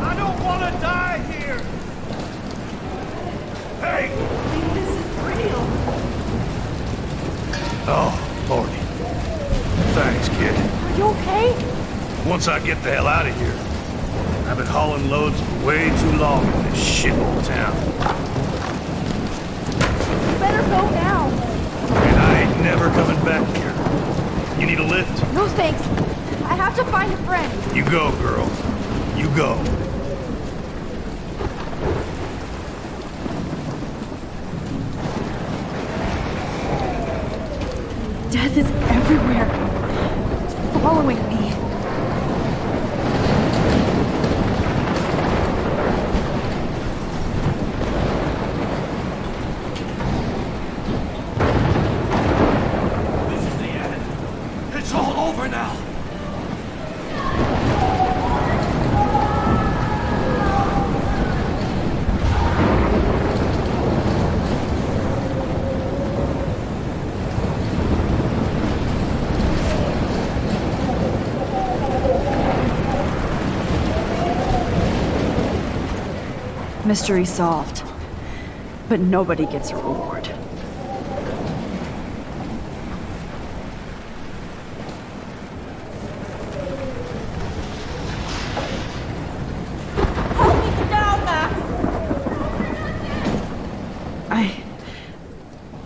I don't want to die here! Hey! This is real. Oh, Lordy. Thanks, kid. Are you okay? Once I get the hell out of here. I've been hauling loads for way too long in this shithole town. You better go now. And I ain't never coming back here. You need a lift? No thanks. I have to find a friend. You go, girl. You go. Death is everywhere. It's following me. This is the end. It's all over now. Mystery solved. But nobody gets a reward. Help me get down, Max!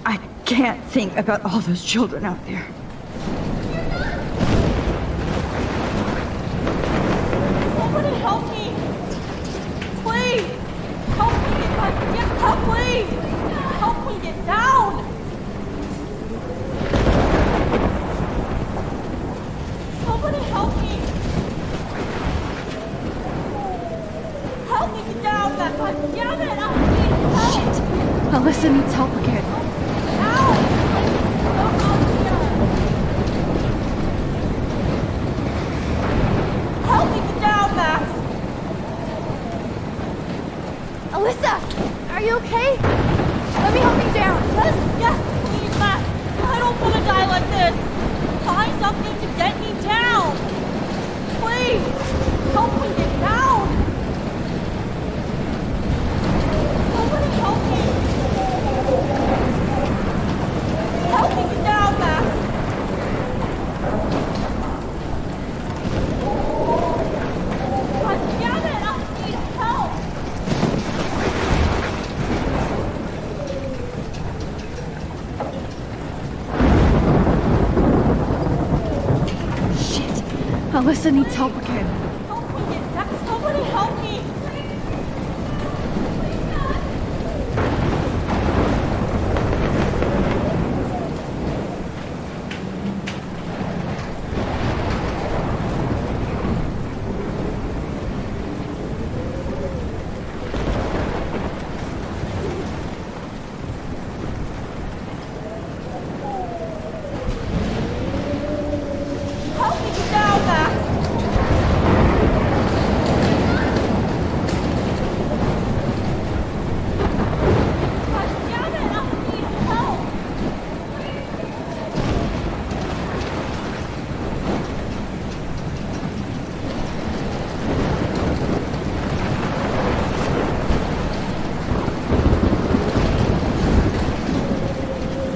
I can't think about all those children out there. Somebody help me! Please! Help me get my... Help, please! Help me get down! Somebody help me! Help me get down, Max! God damn it! I need help! Shit! Alyssa needs help again. Help me get down, Max! Alyssa! Are you okay? Let me help you down. Yes, please, Max! I don't want to die like this! Find something to get me down! Please! Help me get down! Somebody help me! Help me get down, Max! God damn it! I need help! Shit! Alyssa needs help again. Help me get down! Somebody help me! Help me get down, Max! God damn it! I need help!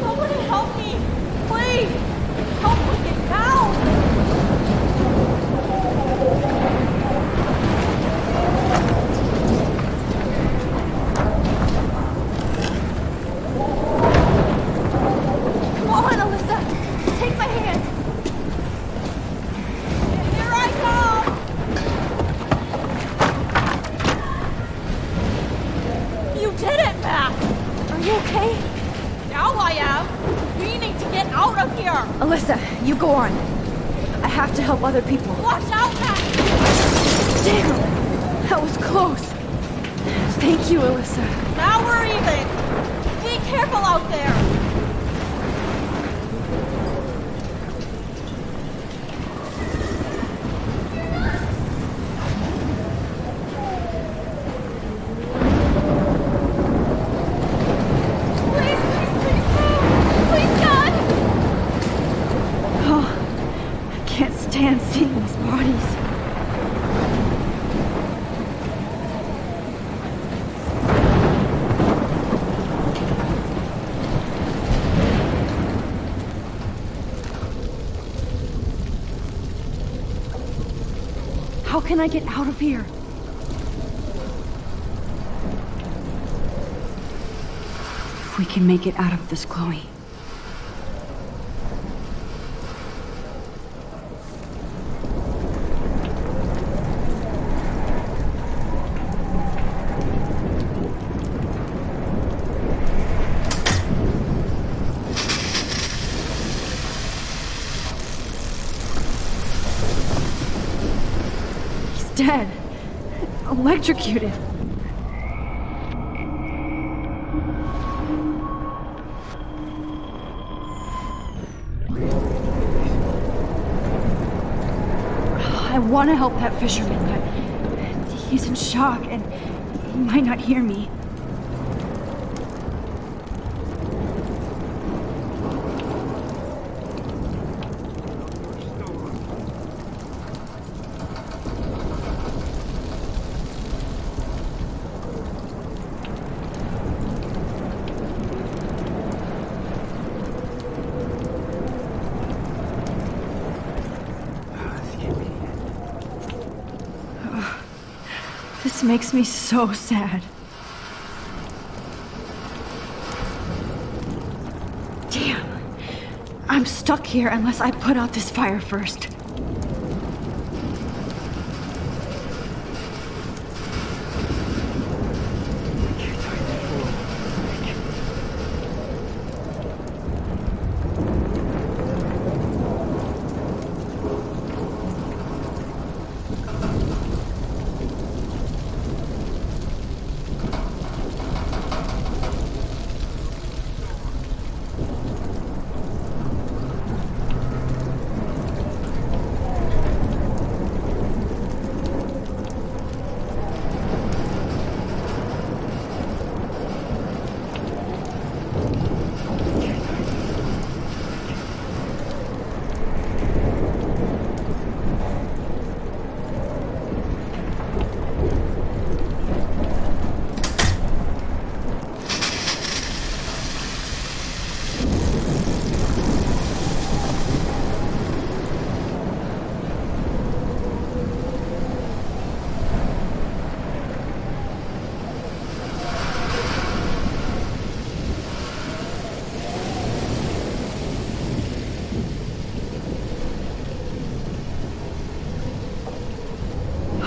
Somebody help me! Please! Help me get down! Come on, Alyssa! Take my hand! Here I come! You did it, Max! Are you okay? Now I am! We need to get out of here! Alyssa, you go on. I have to help other people. Watch out, Max! Damn! That was close. Thank you, Alyssa. Now we're even! Be careful out there! Please, please, please, move! Please, God! How can I get out of here? We can make it out of this, Chloe. He's dead. Electrocuted. I want to help that fisherman, but he's in shock and he might not hear me. This makes me so sad. Damn. I'm stuck here unless I put out this fire first.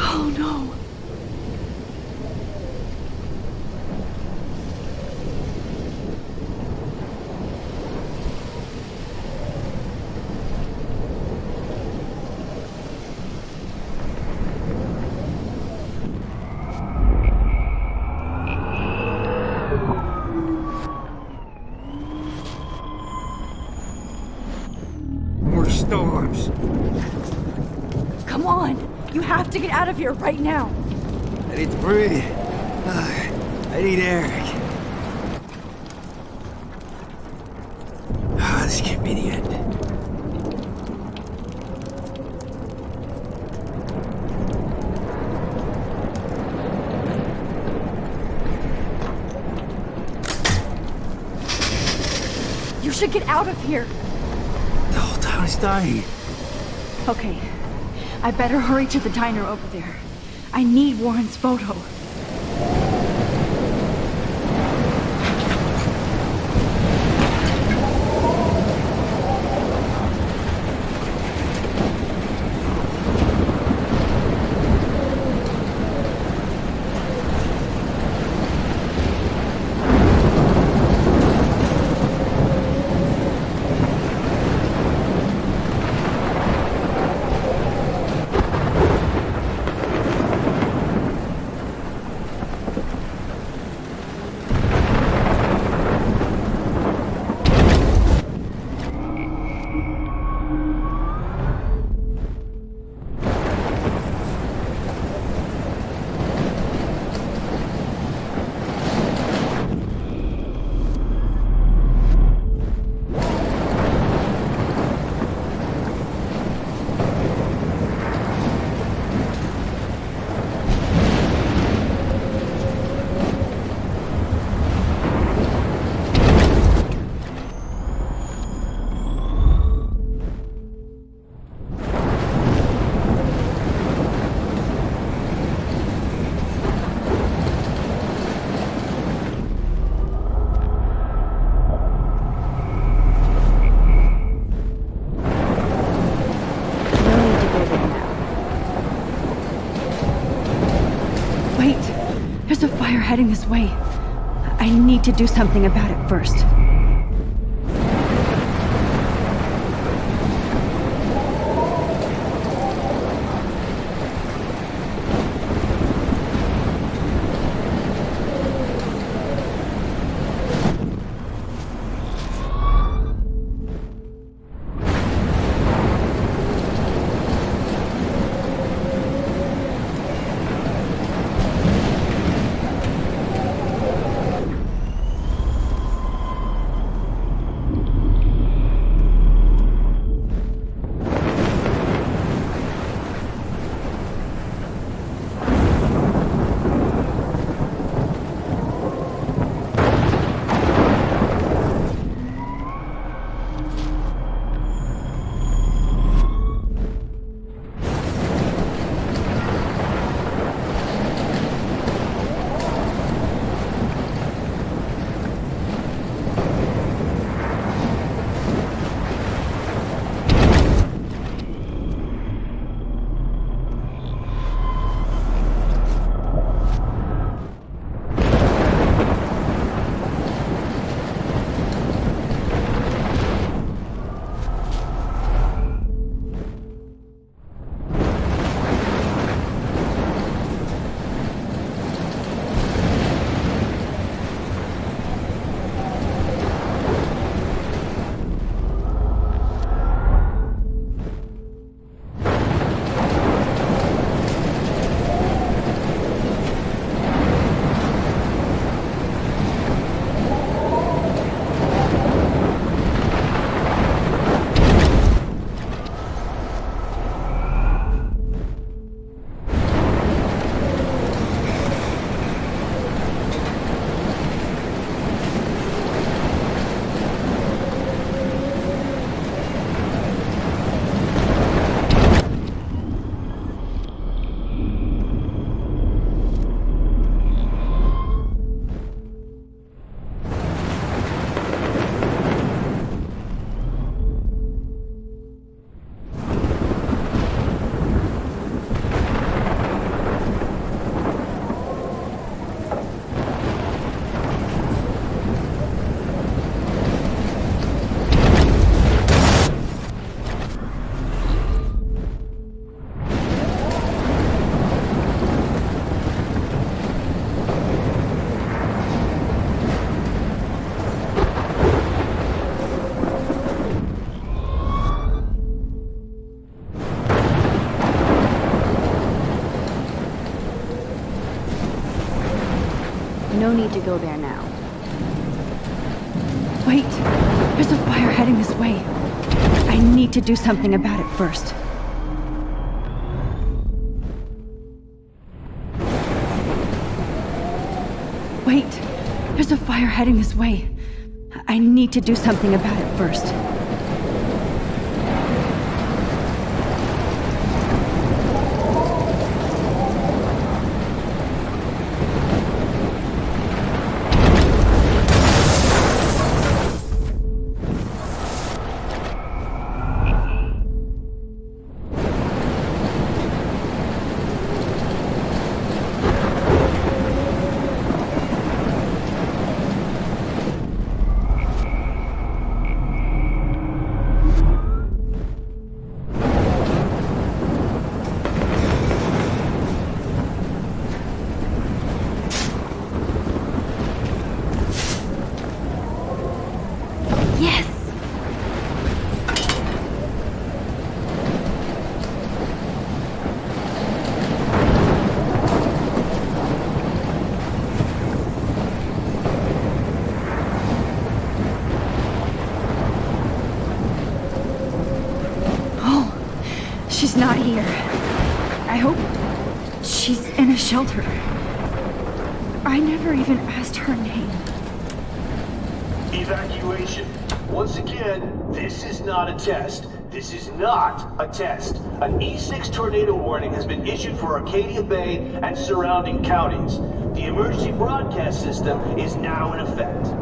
Oh no. More storms. Come on. You have to get out of here right now. I need to breathe. I need air. This can't be the end. You should get out of here. The whole town is dying. Okay. I better hurry to the diner over there. I need Warren's photo. heading this way. I need to do something about it first. No need to go there now. Wait! There's a fire heading this way. I need to do something about it first. Wait! There's a fire heading this way. I need to do something about it first. She's not here. I hope she's in a shelter. I never even asked her name. Evacuation. Once again, this is not a test. This is not a test. An E6 tornado warning has been issued for Arcadia Bay and surrounding counties. The emergency broadcast system is now in effect.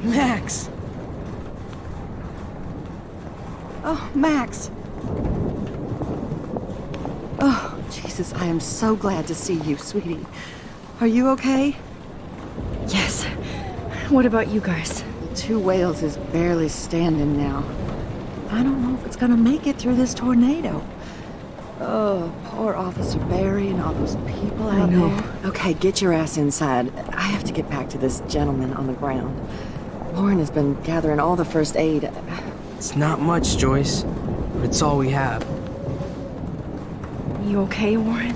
Max! Max! Oh, Jesus, I am so glad to see you, sweetie. Are you okay? Yes. What about you guys? Two Whales is barely standing now. I don't know if it's gonna make it through this tornado. Oh, poor Officer Barry and all those people out there. Okay, get your ass inside. I have to get back to this gentleman on the ground. Lauren has been gathering all the first aid. It's not much, Joyce, but it's all we have. You okay, Warren?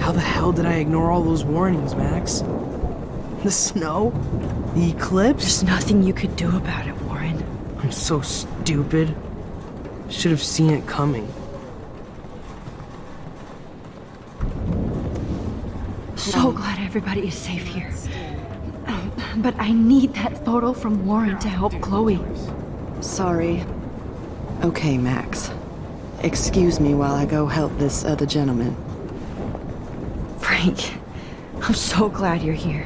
How the hell did I ignore all those warnings, Max? The snow? The eclipse? There's nothing you could do about it, Warren. I'm so stupid. Should have seen it coming. So glad everybody is safe here. But I need that photo from Warren to help Chloe. Sorry. Okay, Max. Excuse me while I go help this other gentleman. Frank, I'm so glad you're here.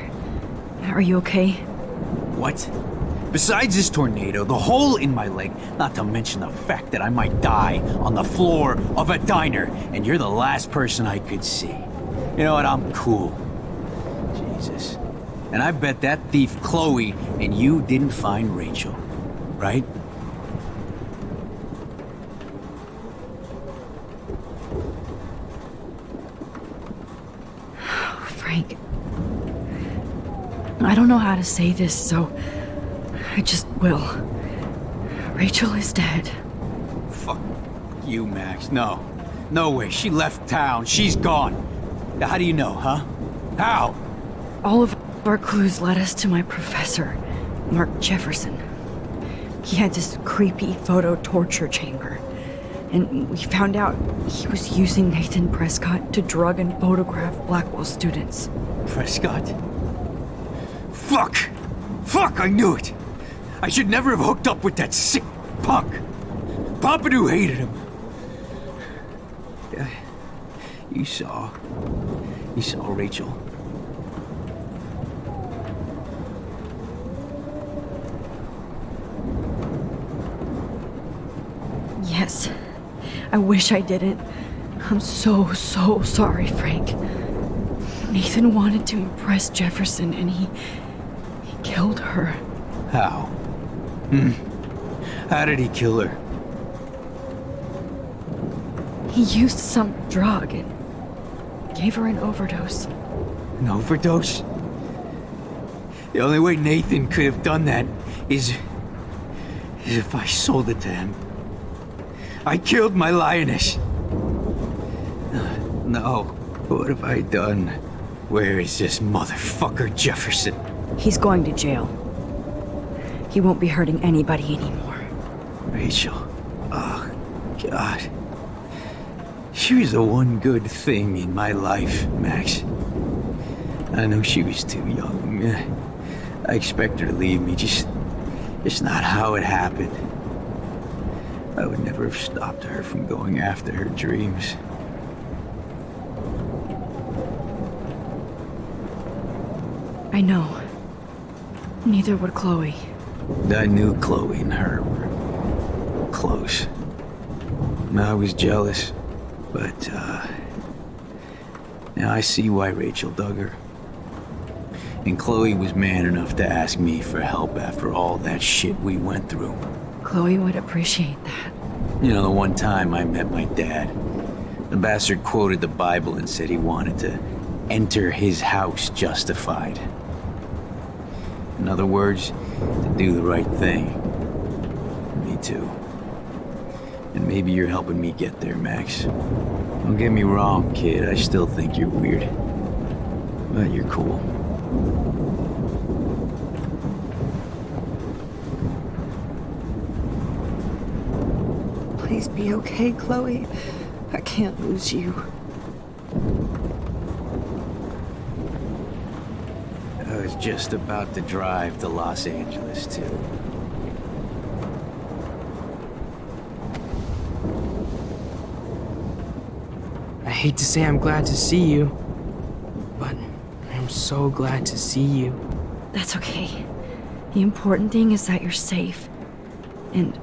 Are you okay? What? Besides this tornado, the hole in my leg, not to mention the fact that I might die on the floor of a diner, and you're the last person I could see. You know what? I'm cool. Jesus. And I bet that thief Chloe and you didn't find Rachel, right? Frank, I don't know how to say this, so I just will. Rachel is dead. Fuck you, Max. No. No way. She left town. She's gone. How do you know, huh? How? All of our clues led us to my professor, Mark Jefferson. He had this creepy photo torture chamber. And we found out he was using Nathan Prescott to drug and photograph Blackwell students. Prescott? Fuck! Fuck, I knew it! I should never have hooked up with that sick punk! Pompidou hated him! Yeah, you saw Rachel. Yes. I wish I didn't. I'm so sorry, Frank. Nathan wanted to impress Jefferson and he killed her. How? How did he kill her? He used some drug and gave her an overdose. An overdose? The only way Nathan could have done that is if I sold it to him. I killed my lioness. No. What have I done? Where is this motherfucker Jefferson? He's going to jail. He won't be hurting anybody anymore. Rachel. Oh, God. She was the one good thing in my life, Max. I know she was too young. I expect her to leave me, just not how it happened. I would never have stopped her from going after her dreams. I know. Neither would Chloe. I knew Chloe and her were close. I was jealous, but now I see why Rachel dug her. And Chloe was man enough to ask me for help after all that shit we went through. Chloe would appreciate that. You know, the one time I met my dad, the bastard quoted the Bible and said he wanted to enter his house justified. In other words, to do the right thing. Me too. And maybe you're helping me get there, Max. Don't get me wrong, kid, I still think you're weird. But you're cool. Please be okay, Chloe. I can't lose you. I was just about to drive to Los Angeles, too. I hate to say I'm glad to see you, but I'm so glad to see you. That's okay. The important thing is that you're safe. And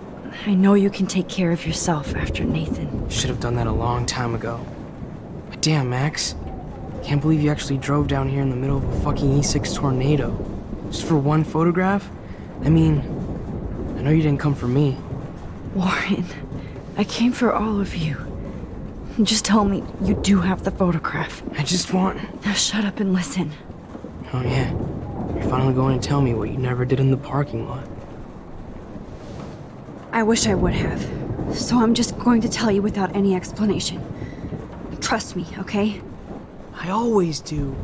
I know you can take care of yourself after Nathan. Should have done that a long time ago. But damn, Max. Can't believe you actually drove down here in the middle of a fucking E6 tornado. Just for one photograph? I mean, I know you didn't come for me. Warren, I came for all of you. Just tell me you do have the photograph. I just want... Now shut up and listen. Oh yeah, you're finally going to tell me what you never did in the parking lot. I wish I would have. So I'm just going to tell you without any explanation. Trust me, okay? I always do.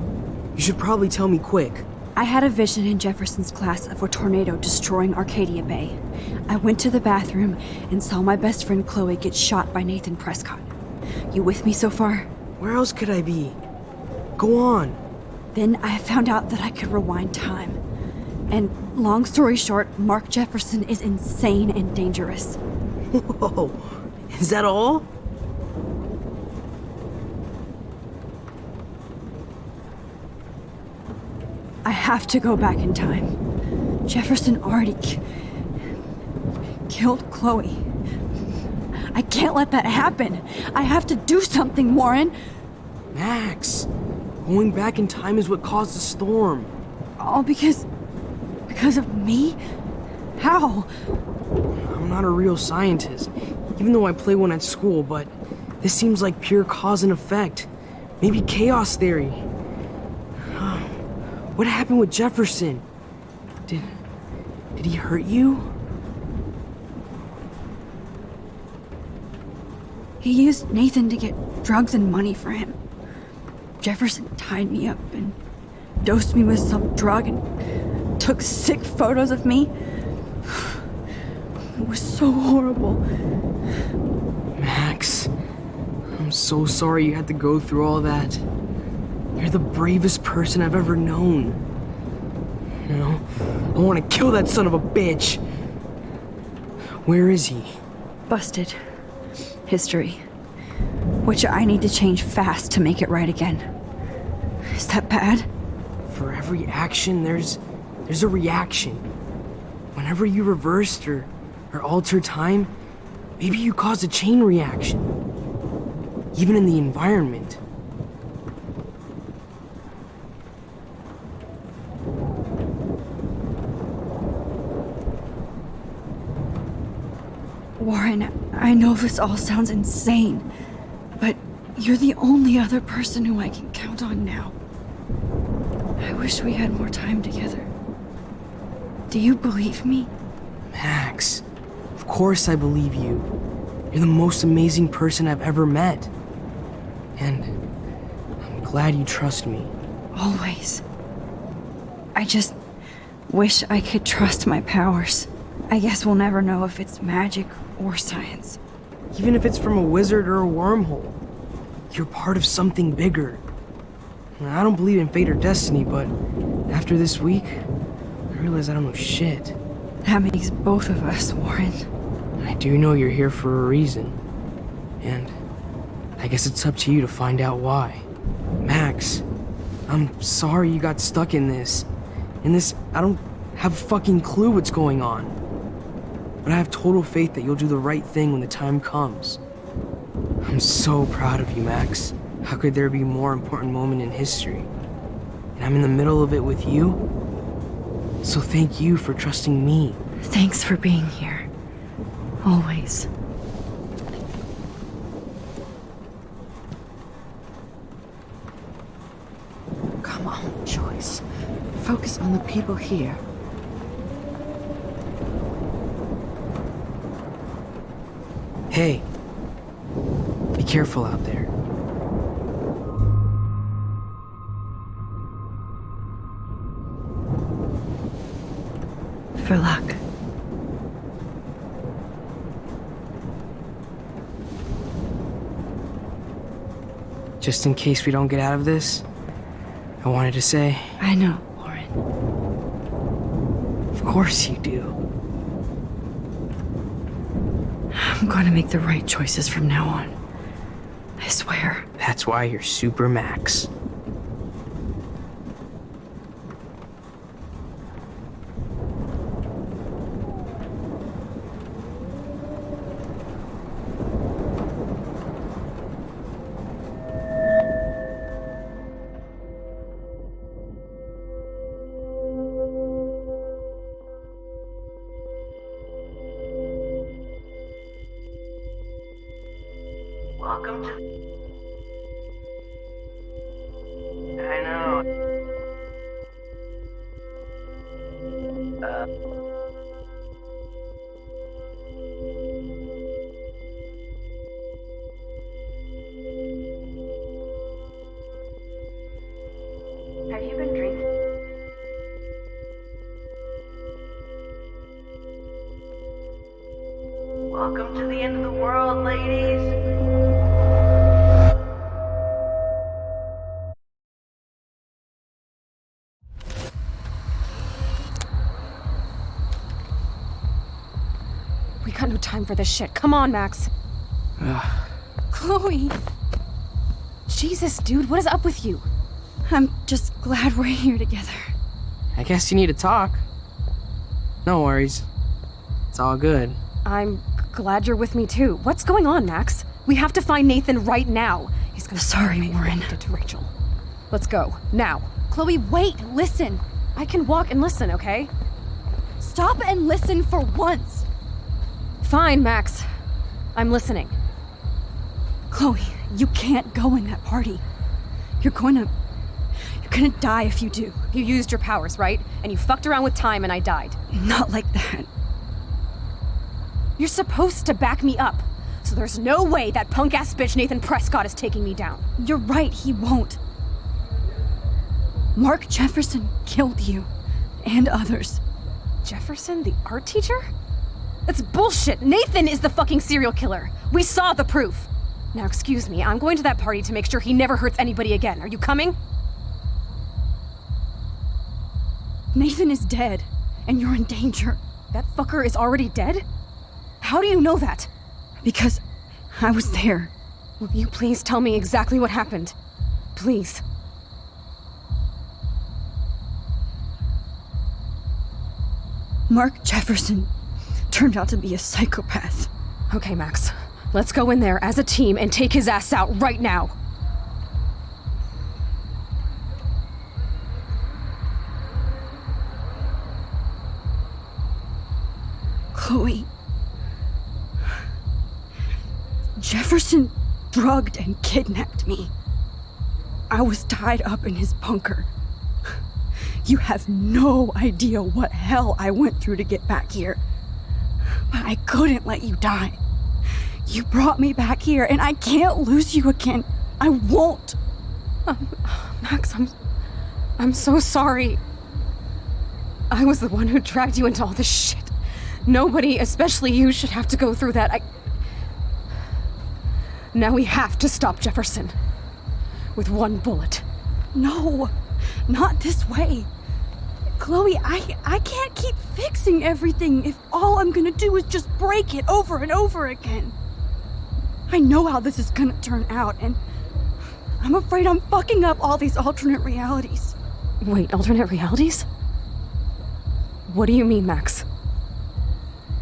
You should probably tell me quick. I had a vision in Jefferson's class of a tornado destroying Arcadia Bay. I went to the bathroom and saw my best friend Chloe get shot by Nathan Prescott. You with me so far? Where else could I be? Go on. Then I found out that I could rewind time. And long story short, Mark Jefferson is insane and dangerous. Whoa, is that all? I have to go back in time. Jefferson already killed Chloe. I can't let that happen. I have to do something, Warren. Max, going back in time is what caused the storm. All because of me? How? I'm not a real scientist, even though I play one at school, but this seems like pure cause and effect. Maybe chaos theory. What happened with Jefferson? Did he hurt you? He used Nathan to get drugs and money for him. Jefferson tied me up and dosed me with some drug and took sick photos of me. It was so horrible. Max, I'm so sorry you had to go through all that. You're the bravest person I've ever known. You know, I want to kill that son of a bitch. Where is he? Busted. History. Which I need to change fast to make it right again. Is that bad? For every action, there's a reaction. Whenever you reversed or altered time, maybe you caused a chain reaction. Even in the environment. Warren, I know this all sounds insane, but you're the only other person who I can count on now. I wish we had more time together. Do you believe me? Max, of course I believe you. You're the most amazing person I've ever met. And I'm glad you trust me. Always. I just wish I could trust my powers. I guess we'll never know if it's magic or science. Even if it's from a wizard or a wormhole, you're part of something bigger. I don't believe in fate or destiny, but after this week, I realize I don't know shit. That makes both of us, Warren. I do know you're here for a reason. And I guess it's up to you to find out why. Max, I'm sorry you got stuck in this. I don't have a fucking clue what's going on. But I have total faith that you'll do the right thing when the time comes. I'm so proud of you, Max. How could there be a more important moment in history? And I'm in the middle of it with you. So thank you for trusting me. Thanks for being here. Always. Come on, Joyce. Focus on the people here. Hey, be careful out there. For luck. Just in case we don't get out of this, I wanted to say... I know, Warren. Of course you do. I'm going to make the right choices from now on. I swear. That's why you're Super Max. Welcome to... I know. Have you been drinking? Welcome to the end of the world, ladies. We got no time for this shit. Come on, Max. Chloe. Jesus, dude, what is up with you? I'm just glad we're here together. I guess you need to talk. No worries. It's all good. I'm glad you're with me too. What's going on, Max? We have to find Nathan right now. He's gonna Sorry, Warren. did to Rachel. Let's go now. Chloe, wait, listen. I can walk and listen, okay? Stop and listen for once. Fine, Max. I'm listening. Chloe, you can't go in that party. You're gonna die if you do. You used your powers, right? And you fucked around with time and I died. Not like that. You're supposed to back me up. So there's no way that punk-ass bitch Nathan Prescott is taking me down. You're right, he won't. Mark Jefferson killed you. And others. Jefferson, the art teacher? That's bullshit. Nathan is the fucking serial killer. We saw the proof. Now, excuse me, I'm going to that party to make sure he never hurts anybody again. Are you coming? Nathan is dead, and you're in danger. That fucker is already dead? How do you know that? Because I was there. Will you please tell me exactly what happened? Please. Mark Jefferson turned out to be a psychopath. Okay, Max. Let's go in there as a team and take his ass out right now. Chloe. Jefferson drugged and kidnapped me. I was tied up in his bunker. You have no idea what hell I went through to get back here. But I couldn't let you die. You brought me back here, and I can't lose you again. I won't. Max, I'm so sorry. I was the one who dragged you into all this shit. Nobody, especially you, should have to go through that. Now we have to stop Jefferson. With one bullet. No, not this way. Chloe, I can't keep fixing everything if all I'm gonna do is just break it over and over again. I know how this is gonna turn out, and I'm afraid I'm fucking up all these alternate realities. Wait, alternate realities? What do you mean, Max?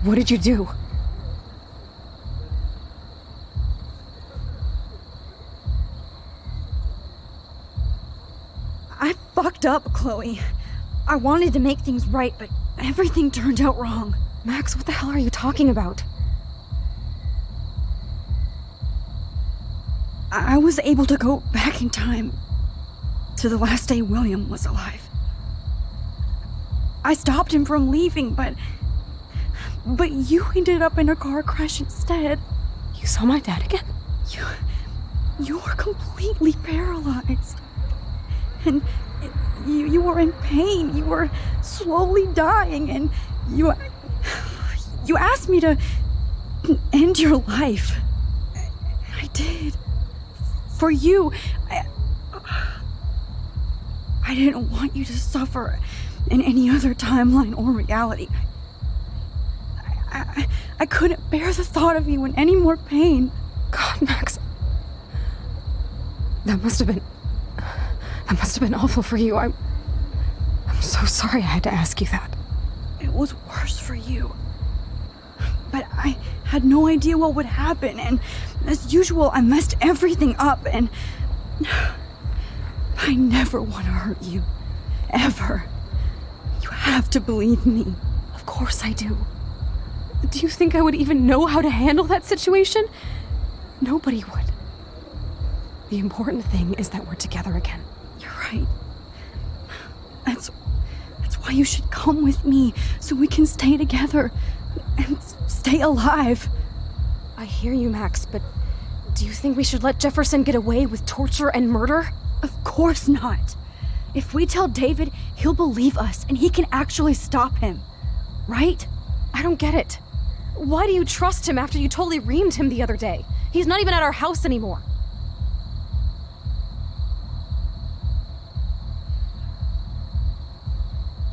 What did you do? I fucked up, Chloe. I wanted to make things right, but everything turned out wrong. Max, what the hell are you talking about? I was able to go back in time to the last day William was alive. I stopped him from leaving, but you ended up in a car crash instead. You saw my dad again? You were completely paralyzed. And you were in pain. You were slowly dying, and you asked me to end your life. I did. For you. I didn't want you to suffer in any other timeline or reality. I couldn't bear the thought of you in any more pain. God, Max. That must have been awful for you. I'm so sorry I had to ask you that. It was worse for you. But I had no idea what would happen, and as usual, I messed everything up, and I never want to hurt you. Ever. You have to believe me. Of course I do. Do you think I would even know how to handle that situation? Nobody would. The important thing is that we're together again. You're right. That's why you should come with me, so we can stay together and stay alive. I hear you, Max, but do you think we should let Jefferson get away with torture and murder? Of course not. If we tell David, he'll believe us and he can actually stop him. Right? I don't get it. Why do you trust him after you totally reamed him the other day? He's not even at our house anymore.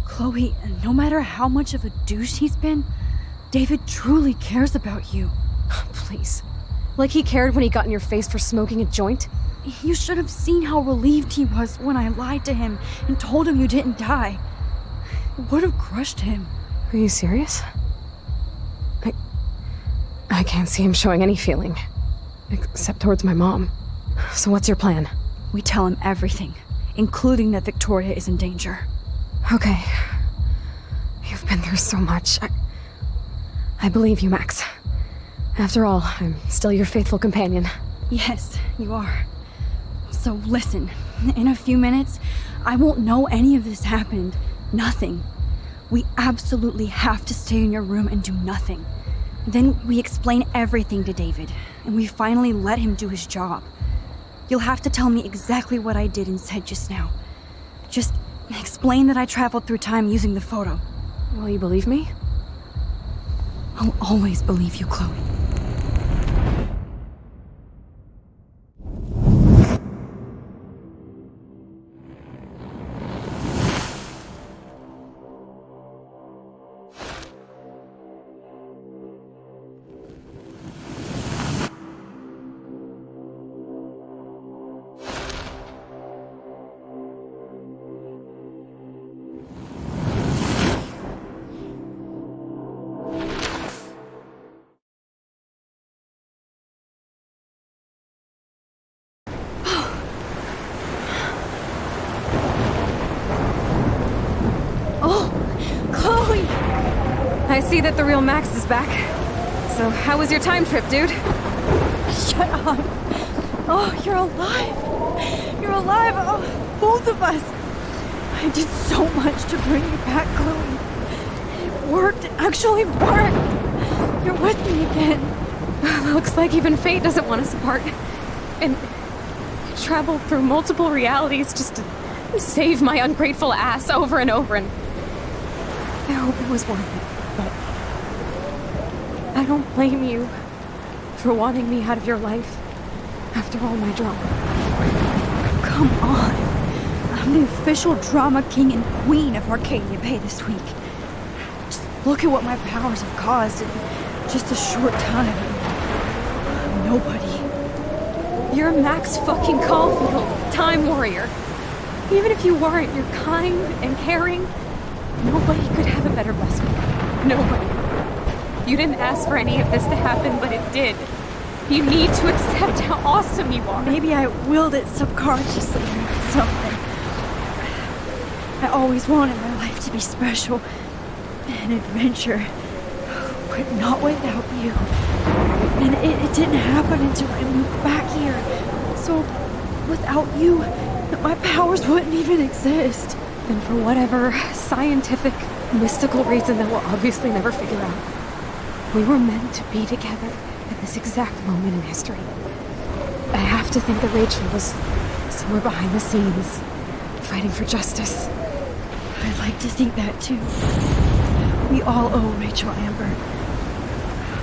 Chloe, no matter how much of a douche he's been, David truly cares about you. Please. Like he cared when he got in your face for smoking a joint? You should have seen how relieved he was when I lied to him and told him you didn't die. It would have crushed him. Are you serious? I can't see him showing any feeling. Except towards my mom. So what's your plan? We tell him everything, including that Victoria is in danger. Okay. You've been through so much. I believe you, Max. After all, I'm still your faithful companion. Yes, you are. So listen, in a few minutes, I won't know any of this happened. Nothing. We absolutely have to stay in your room and do nothing. Then we explain everything to David, and we finally let him do his job. You'll have to tell me exactly what I did and said just now. Just explain that I traveled through time using the photo. Will you believe me? I'll always believe you, Chloe. I see that the real Max is back. So, how was your time trip, dude? Shut up. Oh, you're alive. You're alive. Oh, both of us. I did so much to bring you back, Chloe. It worked. It actually worked. You're with me again. Looks like even fate doesn't want us apart. And I traveled through multiple realities just to save my ungrateful ass over and over, and I hope it was worth it. But I don't blame you for wanting me out of your life after all my drama. Come on. I'm the official drama king and queen of Arcadia Bay this week. Just look at what my powers have caused in just a short time. Nobody. You're Max fucking Caulfield, Time Warrior. Even if you weren't, you're kind and caring. Nobody could have a better best friend. Nobody. You didn't ask for any of this to happen, but it did. You need to accept how awesome you are. Maybe I willed it subconsciously or something. I always wanted my life to be special. An adventure. But not without you. And it didn't happen until I moved back here. So, without you, my powers wouldn't even exist. And for whatever scientific, mystical reason that we'll obviously never figure out, we were meant to be together at this exact moment in history. I have to think that Rachel was somewhere behind the scenes, fighting for justice. I'd like to think that too. We all owe Rachel Amber.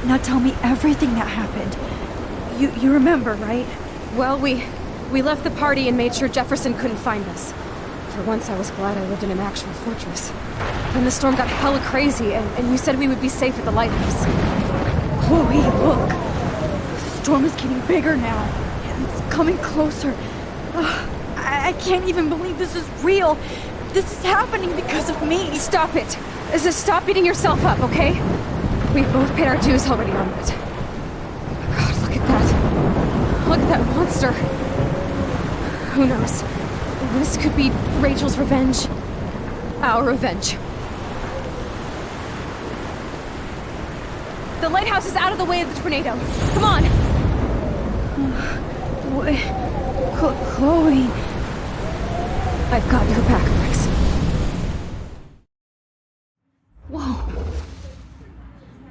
Now tell me everything that happened. You remember, right? Well, we left the party and made sure Jefferson couldn't find us. For once, I was glad I lived in an actual fortress. Then the storm got hella crazy, and you said we would be safe at the lighthouse. Chloe, look. The storm is getting bigger now. It's coming closer. I can't even believe this is real. This is happening because of me. Stop it. Stop beating yourself up, okay? We've both paid our dues already on it. God, look at that. Look at that monster. Who knows? This could be Rachel's revenge. Our revenge. The lighthouse is out of the way of the tornado. Come on! Chloe. I've got your back, Max. Whoa.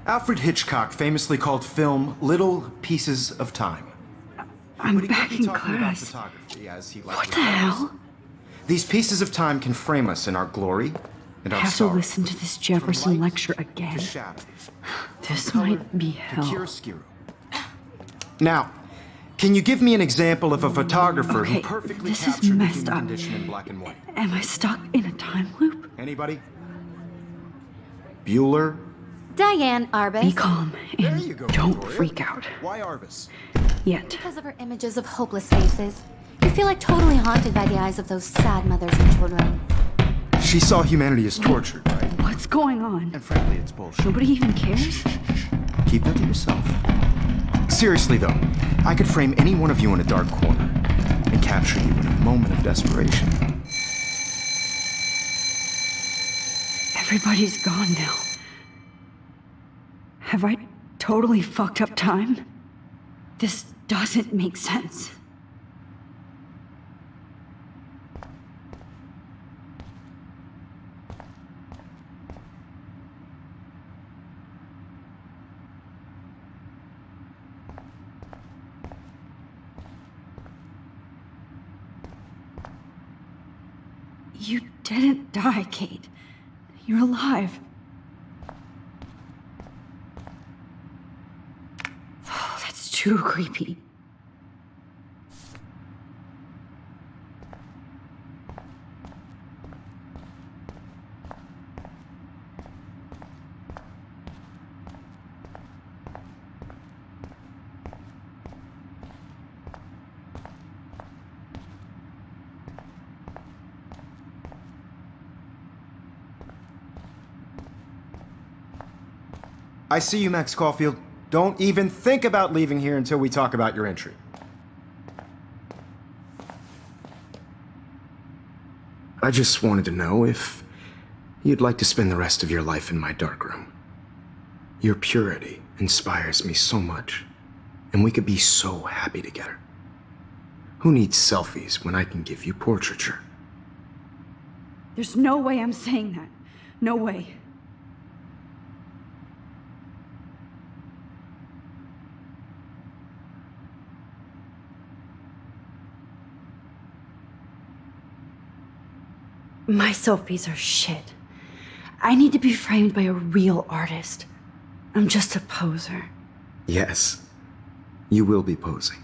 Alfred Hitchcock famously called film little pieces of time. I'm But he back could be in talking about class. photography, as he What likely the hell? These pieces of time can frame us in our glory and I our have to sorrow. listen to this Jefferson lecture again. This might be hell. Chiaroscuro. Now, can you give me an example of a photographer Okay, who perfectly this is captured the messed human up. condition in black and white? Am I stuck in a time loop? Anybody? Bueller? Diane Arbus. Be calm and don't freak out. Why Arbus? Yet. Because of her images of hopeless faces. You feel like totally haunted by the eyes of those sad mothers and children. She saw humanity as tortured, right? What's going on? And frankly, it's bullshit. Nobody even cares? Keep that to yourself. Seriously, though, I could frame any one of you in a dark corner and capture you in a moment of desperation. Everybody's gone now. Have I totally fucked up time? This doesn't make sense. You didn't die, Kate. You're alive. Oh, that's too creepy. I see you, Max Caulfield. Don't even think about leaving here until we talk about your entry. I just wanted to know if you'd like to spend the rest of your life in my darkroom. Your purity inspires me so much, and we could be so happy together. Who needs selfies when I can give you portraiture? There's no way I'm saying that. No way. My selfies are shit. I need to be framed by a real artist. I'm just a poser. Yes, you will be posing.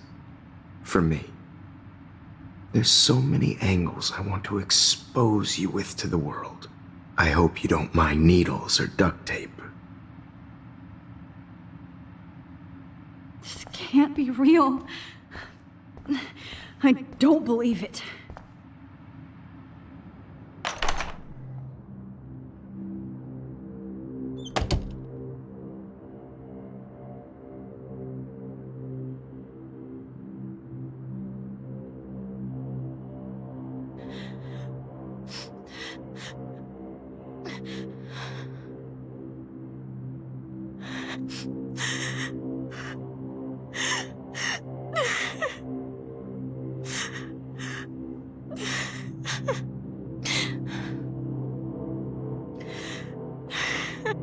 For me. There's so many angles I want to expose you with to the world. I hope you don't mind needles or duct tape. This can't be real. I don't believe it.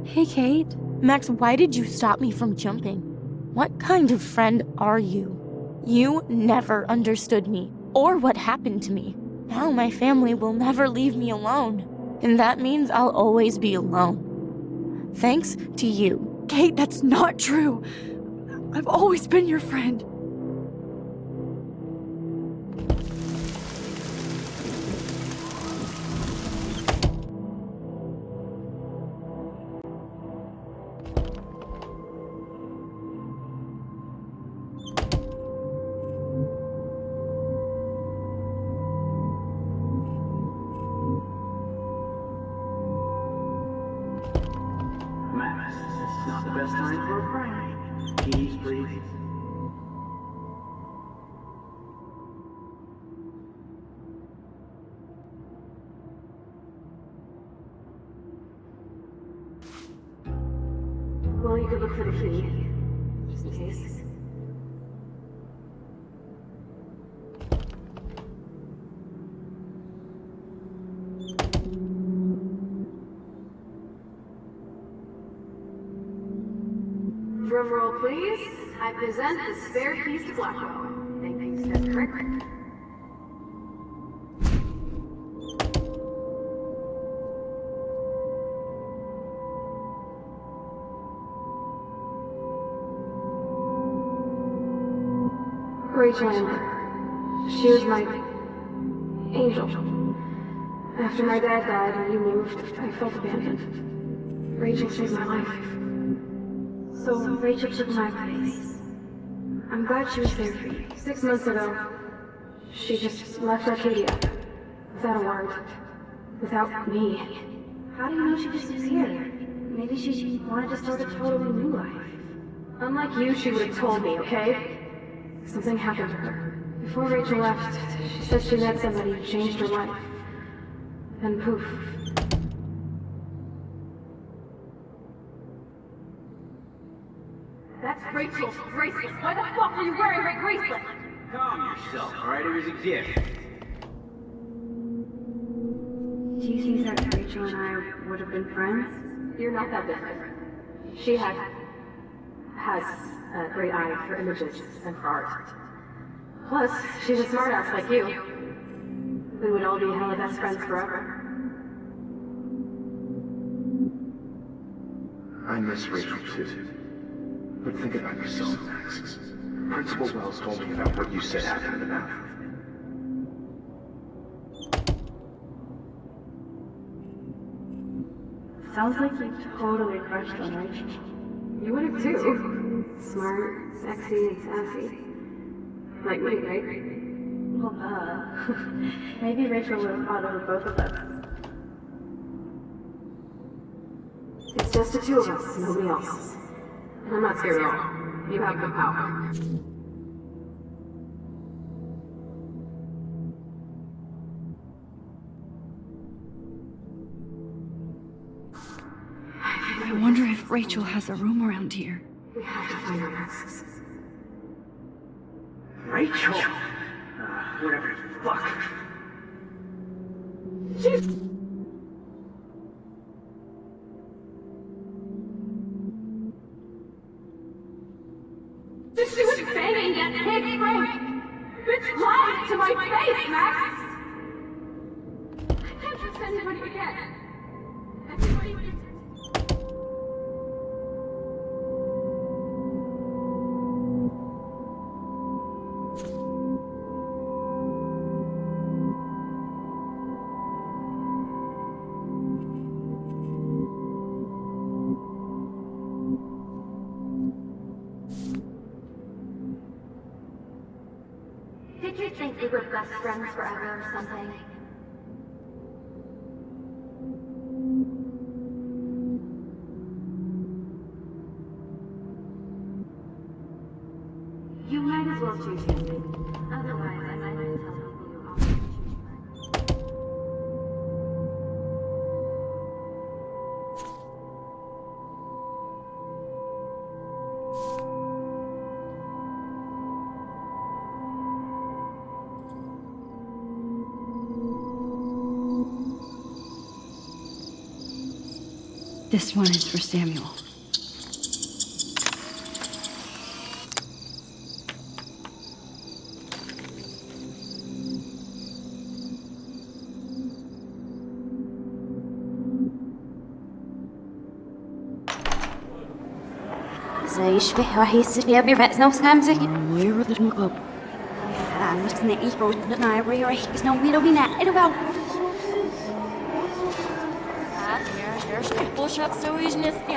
Hey, Kate. Max, why did you stop me from jumping? What kind of friend are you? You never understood me, or what happened to me. Now my family will never leave me alone, and that means I'll always be alone. Thanks to you. Kate, that's not true. I've always been your friend. Max, it's not the best time for a prank. Keys, please. Well, you could look for the key. Just in case. Drum roll, please. I present the spare piece to Blackwell. Thank you, Steph Crick. Rachel Amber. She was my angel. After my dad died and you moved, I felt abandoned. Rachel saved my life. So Rachel took my place. I'm glad she was there for you. 6 months ago, she just left Arcadia. Without a word. Without me. How do you know she just disappeared? Maybe she wanted to start a totally new life. Unlike you, she would have told me, okay? Something happened to her. Before Rachel left, she said she met somebody who changed her life. And poof. That's Rachel's bracelet. Why the fuck are you wearing my bracelet? Calm yourself, alright? It was a gift. Do you think that Rachel and I would have been friends? You're not that different. She has a great eye for images and for art. Plus, she's a smartass like you. We would all be hella best friends forever. I miss Rachel too. But think about yourself, Max. Principal Wells told me about what you said happened to them. Sounds like you totally crushed on Rachel. You would have too. Smart, sexy, and sassy. Like me, right? Well, maybe Rachel would have fought over both of us. It's just the two of us, nobody else. And I'm not scared at all. You have the power. I wonder if Rachel has a room around here. We have to find her masks. Rachel? Whatever the fuck. She's... She was banging that pig Frank! Bitch lied to my face, Max! I can't trust anybody again. Everybody... Did you think we were best friends forever or something? You might as well choose something. Otherwise, I might have to tell people you always choose This one is for Samuel. زي يشبه راح يصير بيرفع نفس خمسة. Where the club? I'm just gonna eat both the night where you're is no middle be not about. Push-ups so is just the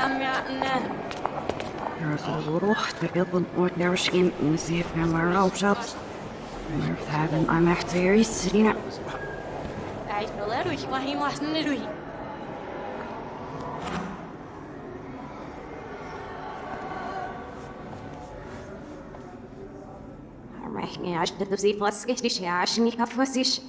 There's a little table with their skin and see if I'm around shops. I'm actually sitting up. I feel like we want him last night. Я аж до зей плоскостишь, я аж не кафосишь.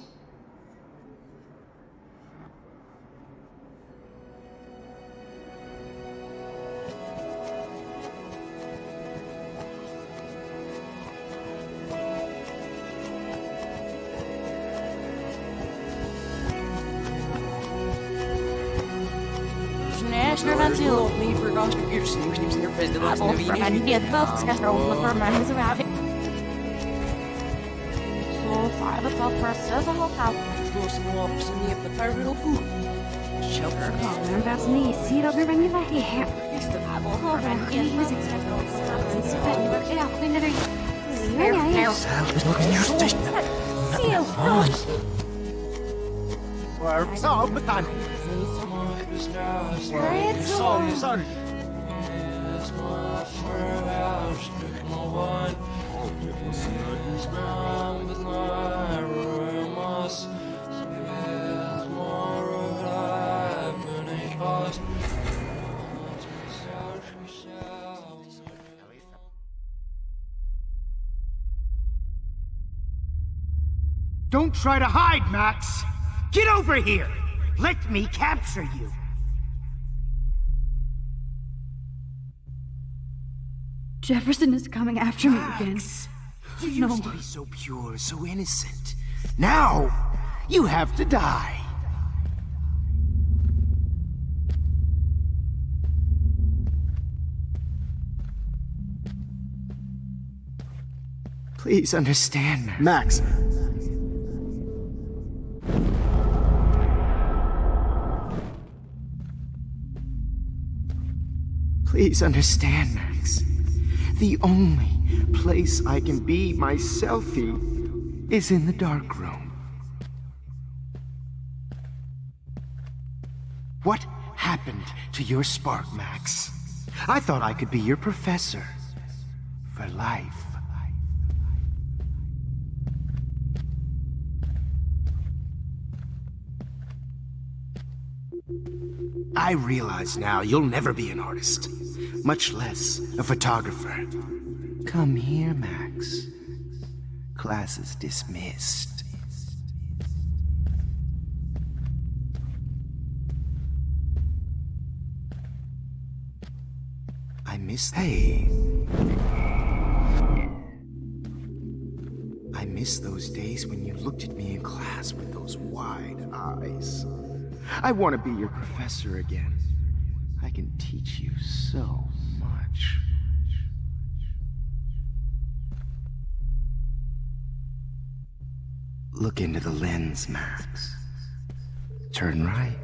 Знаешь, Superman 2. Superman jedno Superman is rabbit. So far the first is a whole house. Sugar, men vás nejsi dobře ani vahy her. Don't try to hide, Max! Get over here! Let me capture you! Jefferson is coming after me again. You used to be so pure, so innocent. Now, you have to die. Please understand, Max. Please understand, Max. The only place I can be my selfie is in the dark room. What happened to your spark, Max? I thought I could be your professor for life. I realize now you'll never be an artist, much less a photographer. Come here, Max. Class is dismissed. I miss I miss those days when you looked at me in class with those wide eyes. I want to be your professor again. I can teach you so much. Look into the lens, Max. Turn right.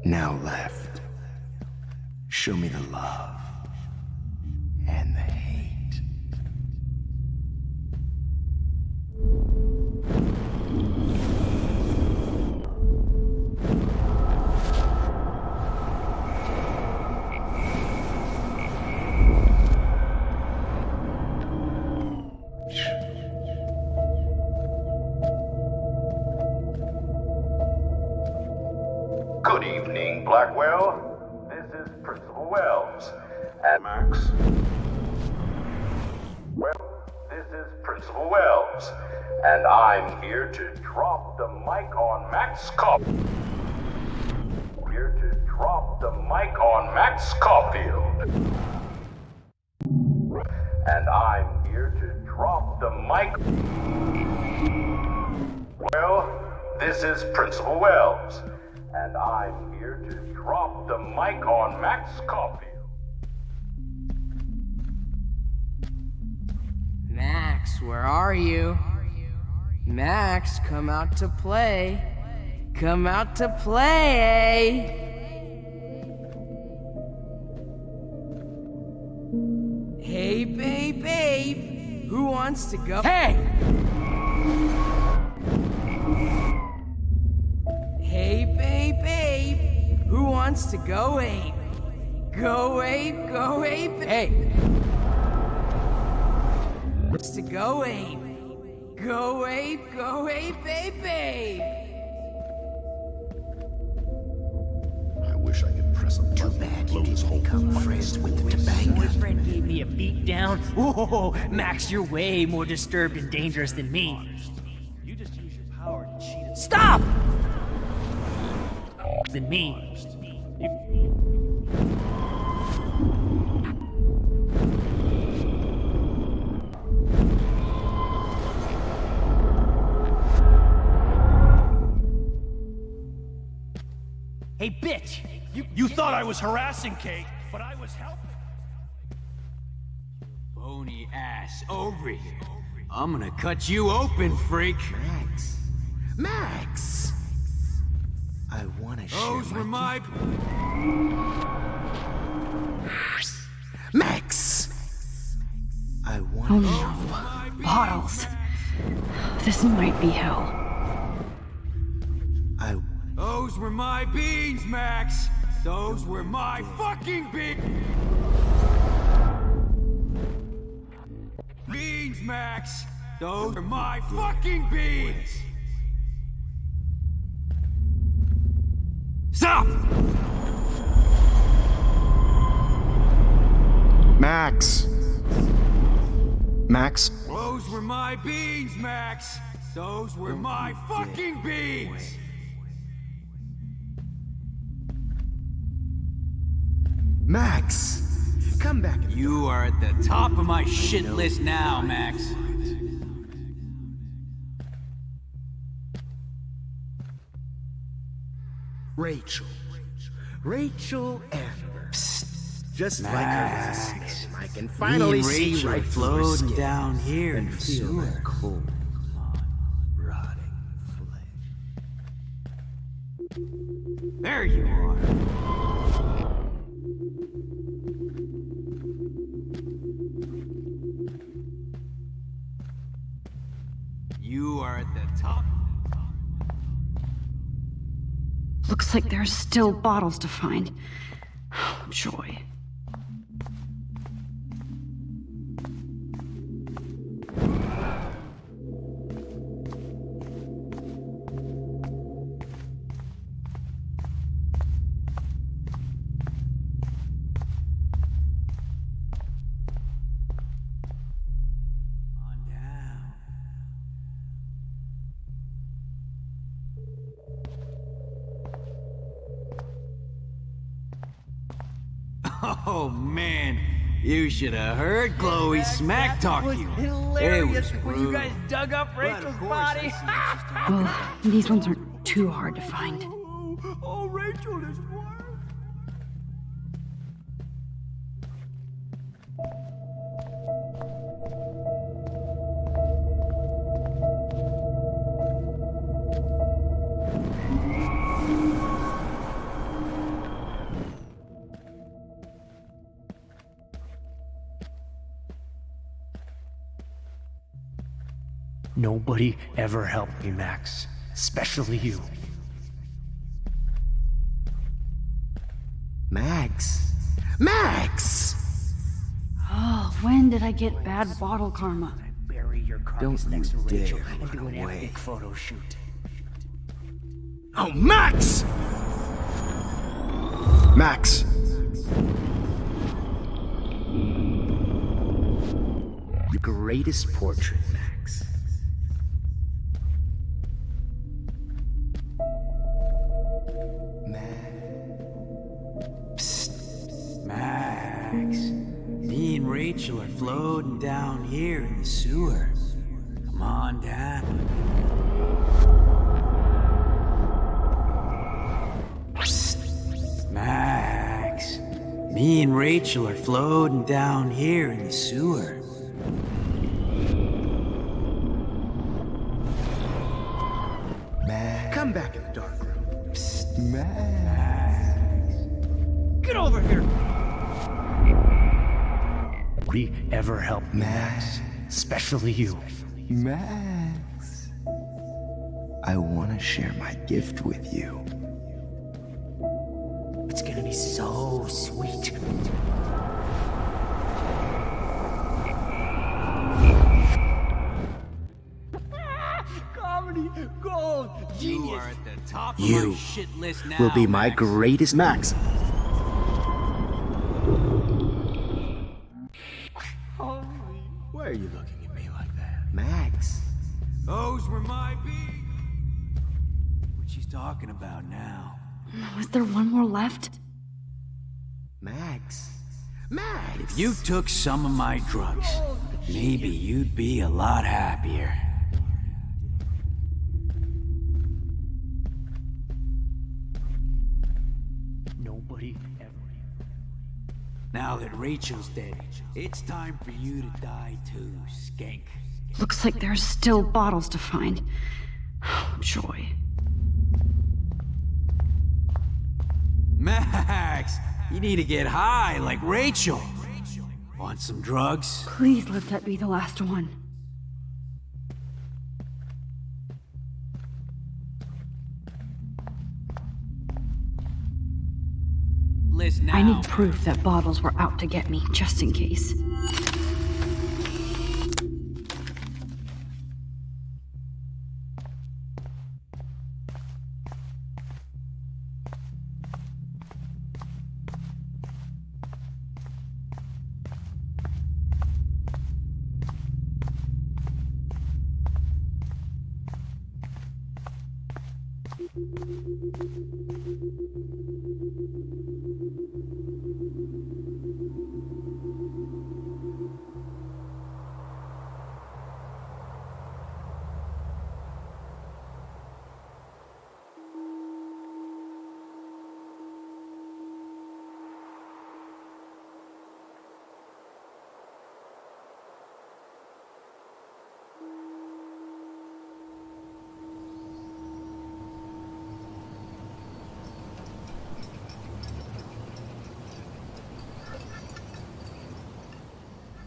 Now left. Show me the love and the hate. Good evening, Blackwell. This is Principal Wells. And Max? Well, this is Principal Wells. And I'm here to drop the mic on Max Caulfield. Here to drop the mic on Max Caulfield. And I'm here to drop the mic. Well, this is Principal Wells. And I'm here to drop the mic on Max Caulfield. Max, where are you? Max, come out to play. Come out to play. Hey, babe. Who wants to go? Hey! Hey, babe. Who wants to go ape? Go ape, go ape. Hey. Wants to go ape. Go ape, babe. I wish I could press a button and blow this whole friends with the tobacco. Your friend gave me a beat down. Whoa, Max, you're way more disturbed and dangerous than me. You just use your power to cheat us. Stop! Than me. Hey, bitch! You thought I was harassing Kate, but I was helping. Bony ass over here. I'm gonna cut you open, freak. Max. Max! I wanna share Those were my... Max! I Oh wanna... no. Bottles. This might be hell. Those were my beans, Max! Those were my fucking beans! Beans, Max! Those are my fucking beans! Stop! Max! Max? Those were my beans, Max! Those were my fucking beans! Max! Come back. You are at the top of my shit list now, Max. Rachel. Rachel Amber. Psst. Just like her last name. I can finally see Rachel right through her floating skin down here in and the feel sewer. that cold, rotting flesh. There you are. You are at the top. Looks like there's still bottles to find. Oh, joy. Oh man, you should have heard Chloe smack talk you. Hilarious It was when you rude. guys dug up Rachel's body. Well, these ones aren't too hard to find. Oh, Rachel is one. Nobody ever helped me, Max. Especially you. Max! Max! Oh, when did I get bad bottle karma? Bury your carcass next to Rachel and do an epic photo shoot. Oh, Max! Max! The greatest portrait, Max. Max, me and Rachel are floating down here in the sewer. Come on down. Max, me and Rachel are floating down here in the sewer. Max. Come back in the dark room. Psst. Max. Get over here. Nobody ever helped me, Max. Especially you. Max. I want to share my gift with you. It's gonna be so sweet. Comedy gold. Genius. You are at the top of You my shit list now. will be my Max. greatest Max. Why are you looking at me like that? Max. Those were my beans. What she's talking about now? Was there one more left? Max. Max. If you took some of my drugs, maybe you'd be a lot happier. Now that Rachel's dead, it's time for you to die too, skank. Looks like there's still bottles to find. Oh, joy. Max, you need to get high like Rachel. Want some drugs? Please let that be the last one. Listen now. I need proof that bottles were out to get me, just in case.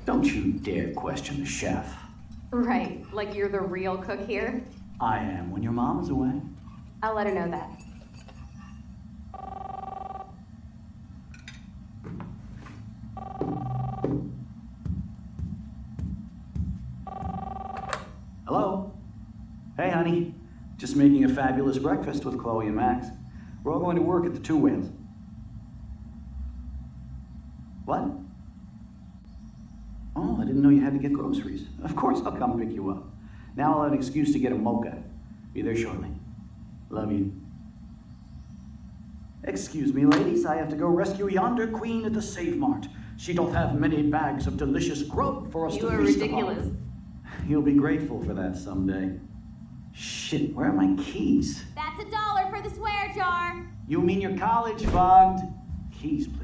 Don't you dare question the chef. Right, like you're the real cook here? I am when your mom's away. I'll let her know that. Hello? Hey, honey. Just making a fabulous breakfast with Chloe and Max. We're all going to work at the Two Whales. What? Oh, I didn't know you had to get groceries. Of course I'll come pick you up. Now I'll have an excuse to get a mocha. Be there shortly. Love you. Excuse me, ladies. I have to go rescue yonder queen at the Save Mart. She doth have many bags of delicious grub for us to feast upon. You are ridiculous. You'll be grateful for that someday. Shit, where are my keys? That's $1 for the swear jar. You mean your college fund? Keys, please.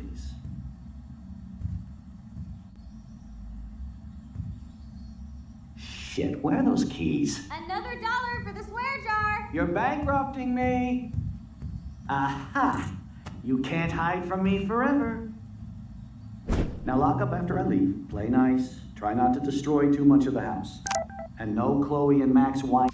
Shit, where are those keys? Another $1 for the swear jar. You're bankrupting me. Aha! You can't hide from me forever. Now lock up after I leave. Play nice. Try not to destroy too much of the house. And no Chloe and Max wine.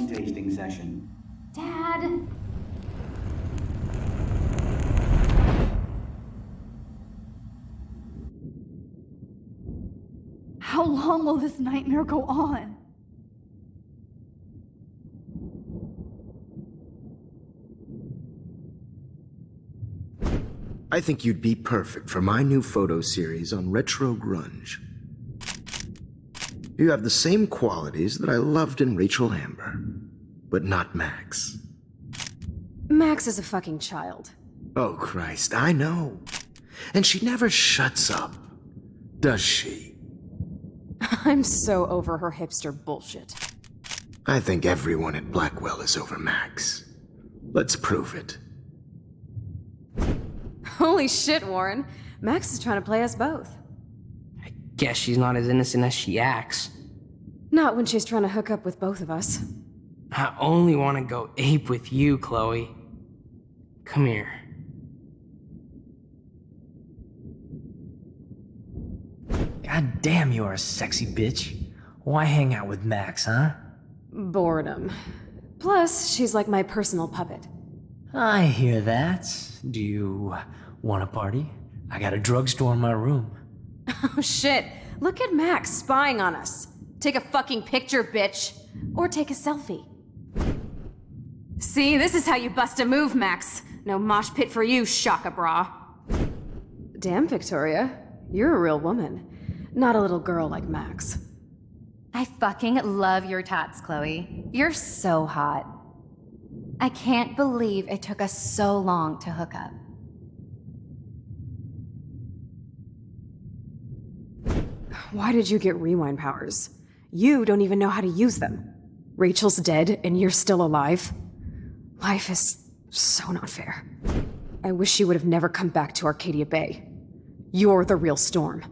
Tasting session. Dad. How long will this nightmare go on? I think you'd be perfect for my new photo series on retro grunge. You have the same qualities that I loved in Rachel Amber, but not Max. Max is a fucking child. Oh, Christ, I know. And she never shuts up, does she? I'm so over her hipster bullshit. I think everyone at Blackwell is over Max. Let's prove it. Holy shit, Warren. Max is trying to play us both. Guess she's not as innocent as she acts. Not when she's trying to hook up with both of us. I only want to go ape with you, Chloe. Come here. God damn, you're a sexy bitch. Why hang out with Max, huh? Boredom. Plus, she's like my personal puppet. I hear that. Do you want a party? I got a drugstore in my room. Oh shit, look at Max spying on us. Take a fucking picture, bitch. Or take a selfie. See, this is how you bust a move, Max. No mosh pit for you, Shaka Bra. Damn, Victoria. You're a real woman. Not a little girl like Max. I fucking love your tats, Chloe. You're so hot. I can't believe it took us so long to hook up. Why did you get rewind powers? You don't even know how to use them. Rachel's dead and you're still alive. Life is so not fair. I wish she would have never come back to Arcadia Bay. You're the real Storm.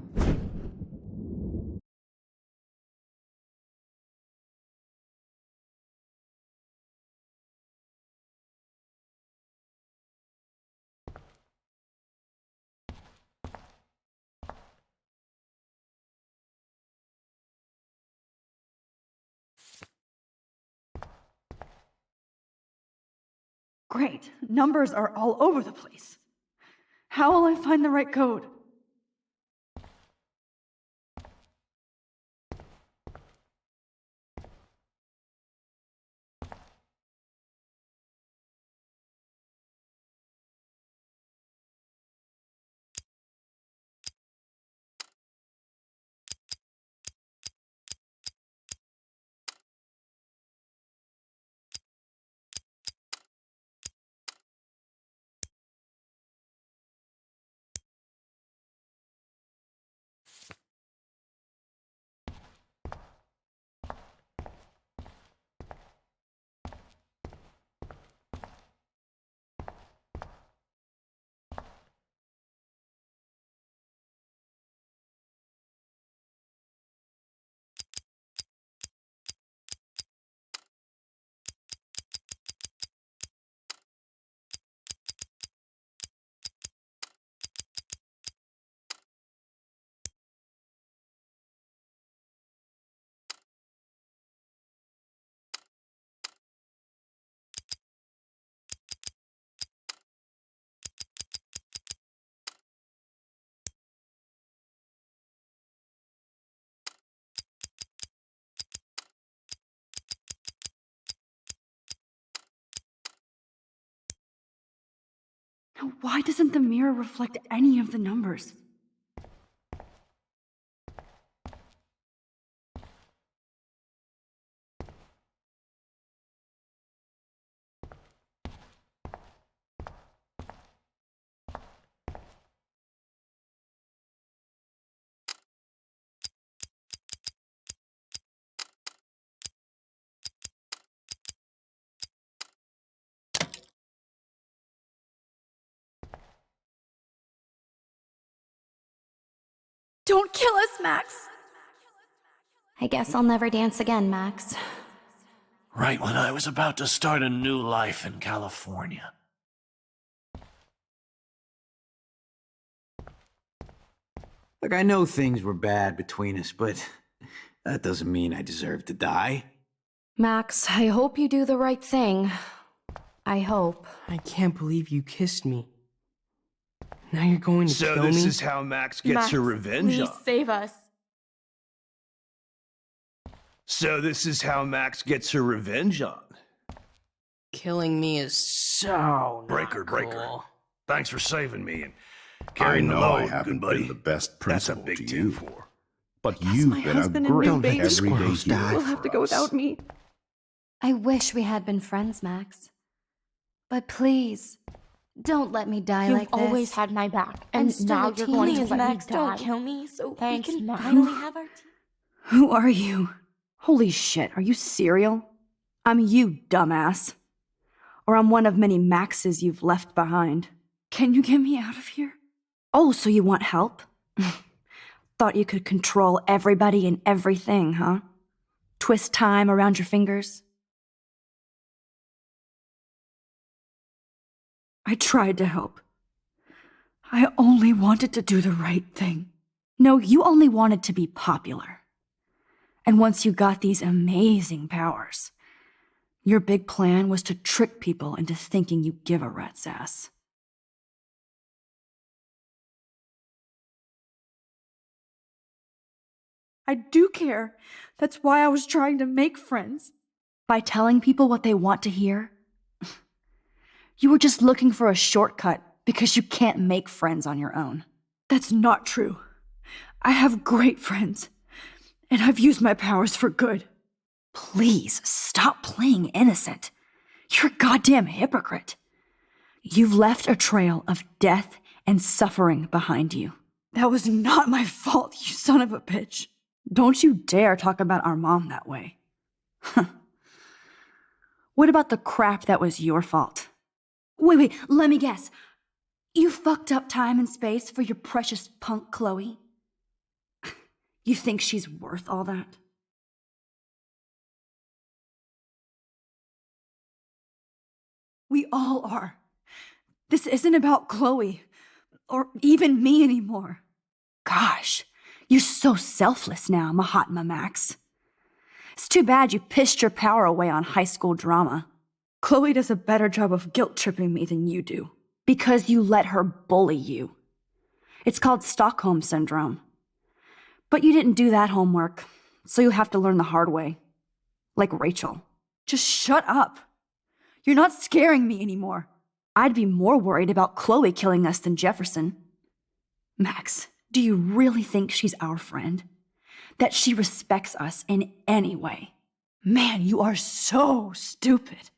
Great. Numbers are all over the place. How will I find the right code? Now, why doesn't the mirror reflect any of the numbers? Don't kill us, Max! I guess I'll never dance again, Max. Right when I was about to start a new life in California. Look, I know things were bad between us, but that doesn't mean I deserve to die. Max, I hope you do the right thing. I hope. I can't believe you kissed me. Now you're going to kill me? So this is how Max gets her revenge Please on. save us. So this is how Max gets her revenge on. Killing me is so Breaker, not breaker. cool. Thanks for saving me and I carrying the know load, I haven't good buddy. been the best That's a principal big to you, tip. but my you've been a husband and great new baby. everyday Squirrels hero die. You'll have to for go us. without me. I wish we had been friends, Max. But please, don't let me die You've like this. always had my back, I'm and still now a you're going to teenage let Max. me die. Don't Kill me so Thanks, we can Max. finally have our tea. Who are you? Holy shit, are you serial? I'm you, dumbass. Or I'm one of many Maxes you've left behind. Can you get me out of here? Oh, so you want help? Thought you could control everybody and everything, huh? Twist time around your fingers? I tried to help. I only wanted to do the right thing. No, you only wanted to be popular. And once you got these amazing powers, your big plan was to trick people into thinking you give a rat's ass. I do care. That's why I was trying to make friends. By telling people what they want to hear? You were just looking for a shortcut because you can't make friends on your own. That's not true. I have great friends, and I've used my powers for good. Please, stop playing innocent. You're a goddamn hypocrite. You've left a trail of death and suffering behind you. That was not my fault, you son of a bitch. Don't you dare talk about our mom that way. What about the crap that was your fault? Wait, let me guess. You fucked up time and space for your precious punk Chloe? You think she's worth all that? We all are. This isn't about Chloe, or even me anymore. Gosh, you're so selfless now, Mahatma Max. It's too bad you pissed your power away on high school drama. Chloe does a better job of guilt-tripping me than you do. Because you let her bully you. It's called Stockholm Syndrome. But you didn't do that homework, so you'll have to learn the hard way. Like Rachel. Just shut up. You're not scaring me anymore. I'd be more worried about Chloe killing us than Jefferson. Max, do you really think she's our friend? That she respects us in any way? Man, you are so stupid.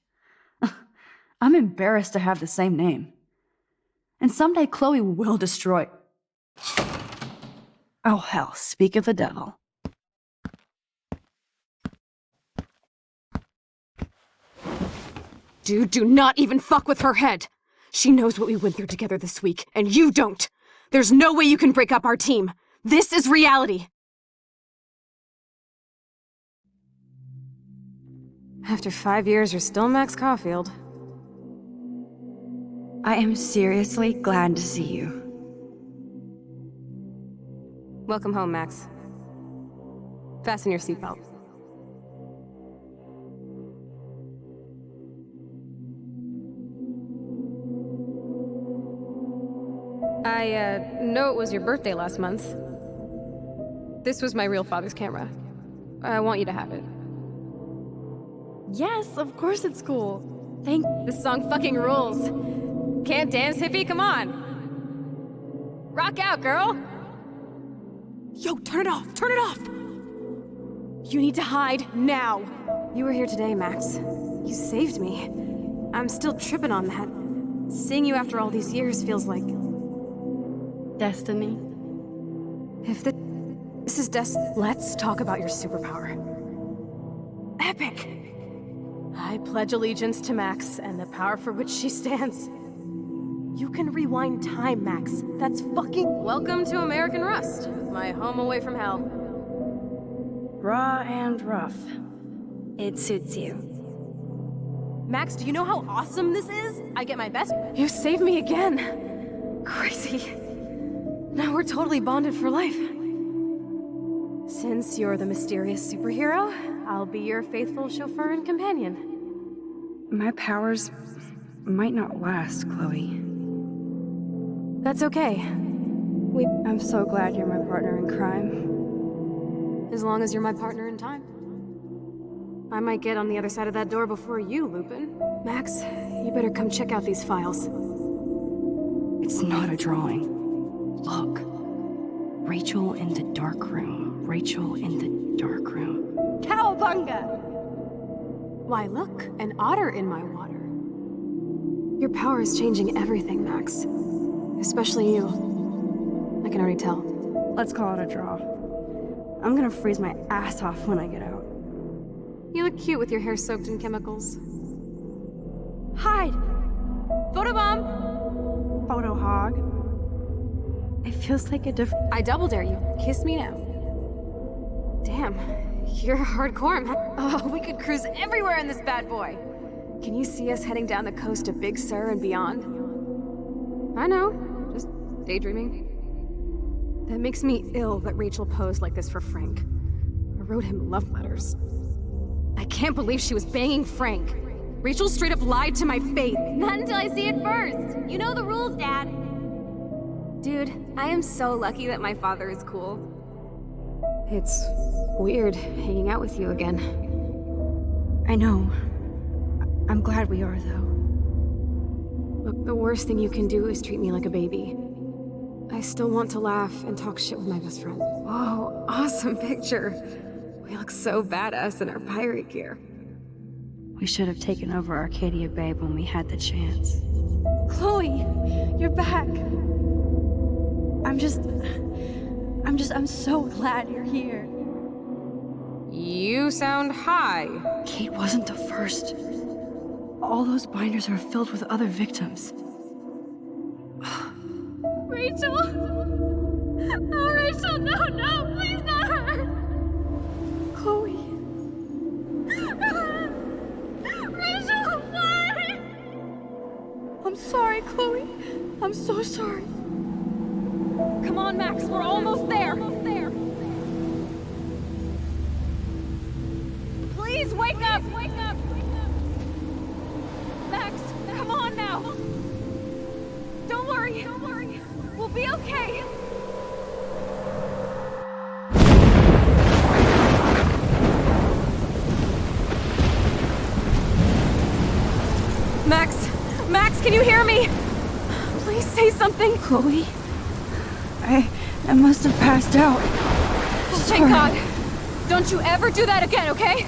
I'm embarrassed to have the same name. And someday Chloe will destroy... Oh hell, speak of the devil. Dude, do not even fuck with her head. She knows what we went through together this week, and you don't. There's no way you can break up our team. This is reality. After 5 years, you're still Max Caulfield. I am seriously glad to see you. Welcome home, Max. Fasten your seatbelt. I know it was your birthday last month. This was my real father's camera. I want you to have it. Yes, of course it's cool. This song fucking rules. Can't dance, hippie? Come on. Rock out, girl. Yo, turn it off. Turn it off. You need to hide now. You were here today, Max. You saved me. I'm still tripping on that. Seeing you after all these years feels like... destiny. If this is let's talk about your superpower. Epic! I pledge allegiance to Max and the power for which she stands. You can rewind time, Max. That's fucking... Welcome to American Rust, my home away from hell. Raw and rough. It suits you. Max, do you know how awesome this is? I get my best... You saved me again. Crazy. Now we're totally bonded for life. Since you're the mysterious superhero, I'll be your faithful chauffeur and companion. My powers might not last, Chloe. That's okay. I'm so glad you're my partner in crime. As long as you're my partner in time. I might get on the other side of that door before you, Lupin. Max, you better come check out these files. It's not a drawing. Look. Rachel in the dark room. Rachel in the dark room. Cowabunga! Why, look, an otter in my water. Your power is changing everything, Max. Especially you. I can already tell. Let's call it a draw. I'm gonna freeze my ass off when I get out. You look cute with your hair soaked in chemicals. Hide! Photobomb! Photo hog. It feels like a different... I double dare you. Kiss me now. Damn, you're hardcore, man. Oh, we could cruise everywhere in this bad boy. Can you see us heading down the coast to Big Sur and beyond? I know, just daydreaming. That makes me ill that Rachel posed like this for Frank. I wrote him love letters. I can't believe she was banging Frank. Rachel straight up lied to my face. Not until I see it first. You know the rules, Dad. Dude, I am so lucky that my father is cool. It's weird hanging out with you again. I know. I'm glad we are, though. Look, the worst thing you can do is treat me like a baby. I still want to laugh and talk shit with my best friend. Whoa, awesome picture. We look so badass in our pirate gear. We should have taken over Arcadia Bay when we had the chance. Chloe, you're back. I'm so glad you're here. You sound high. Kate wasn't the first. All those binders are filled with other victims. Rachel! Oh, Rachel, no, please not her! Chloe. Rachel, why? I'm sorry, Chloe. I'm so sorry. Come on, Max, we're almost there. Please wake up! Max, come on now. Don't worry. We'll be okay. Max, can you hear me? Please say something. Chloe? I must have passed out. Thank God. Don't you ever do that again, okay?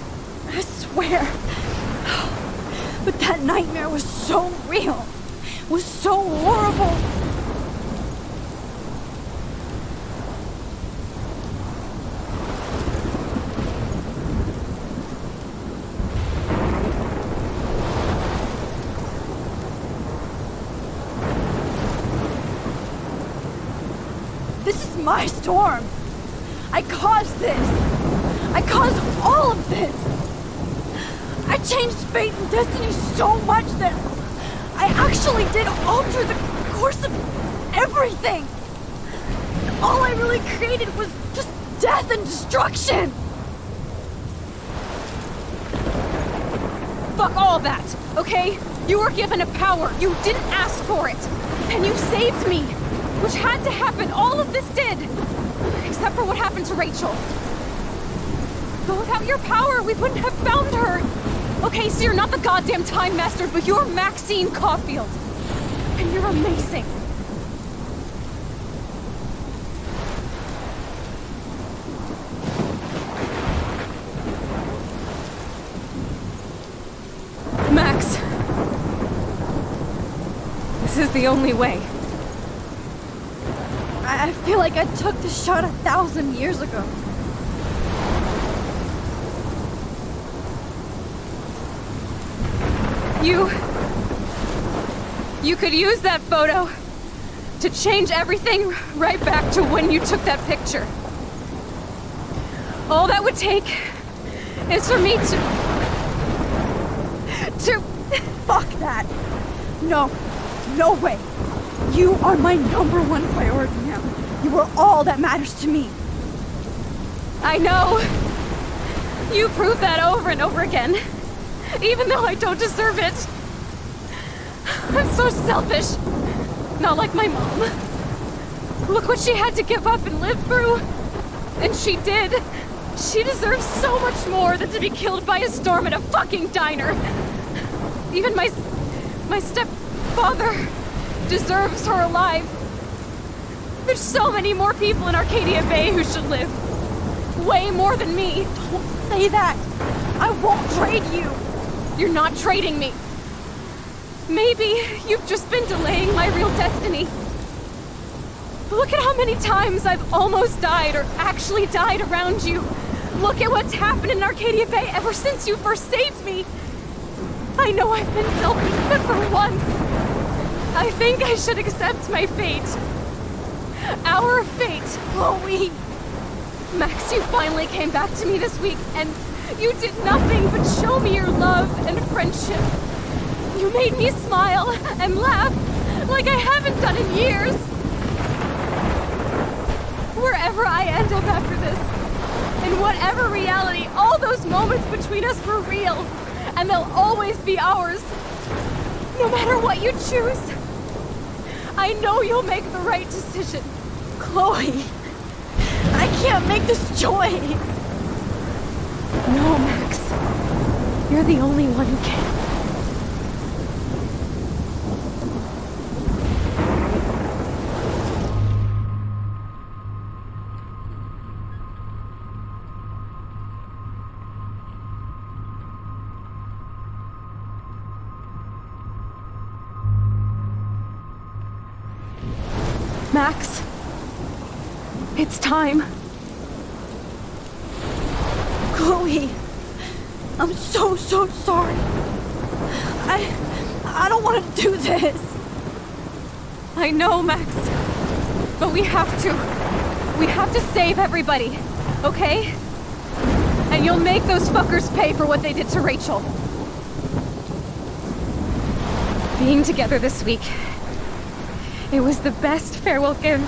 I swear. But that nightmare was so real. It was so horrible. This is my storm. I caused this. I caused all of this. I changed fate and destiny so much that I actually did alter the course of everything. All I really created was just death and destruction. Fuck all that, okay? You were given a power. You didn't ask for it. And you saved me. Which had to happen. All of this did. Except for what happened to Rachel. But without your power, we wouldn't have found her. Okay, so you're not the goddamn Time Master, but you're Maxine Caulfield. And you're amazing. Max. This is the only way. I feel like I took the shot 1,000 years ago. You could use that photo to change everything right back to when you took that picture. All that would take is for me to... Fuck that! No way! You are my #1 priority now. You are all that matters to me. I know. You prove that over and over again. Even though I don't deserve it. I'm so selfish. Not like my mom. Look what she had to give up and live through. And she did. She deserves so much more than to be killed by a storm at a fucking diner. Even my stepfather deserves her alive. There's so many more people in Arcadia Bay who should live. Way more than me. Don't say that. I won't trade you. You're not trading me. Maybe you've just been delaying my real destiny. Look at how many times I've almost died or actually died around you. Look at what's happened in Arcadia Bay ever since you first saved me. I know I've been selfish, but for once, I think I should accept my fate. Our fate, Chloe. Max, you finally came back to me this week, and you did nothing but show me your love and friendship. You made me smile and laugh like I haven't done in years. Wherever I end up after this, in whatever reality, all those moments between us were real, and they'll always be ours. No matter what you choose, I know you'll make the right decision. Chloe, I can't make this choice. No, Max. You're the only one who can. Max, it's time. Chloe, I'm so sorry. I don't want to do this. I know, Max. But we have to. We have to save everybody, okay? And you'll make those fuckers pay for what they did to Rachel. Being together this week, it was the best farewell gift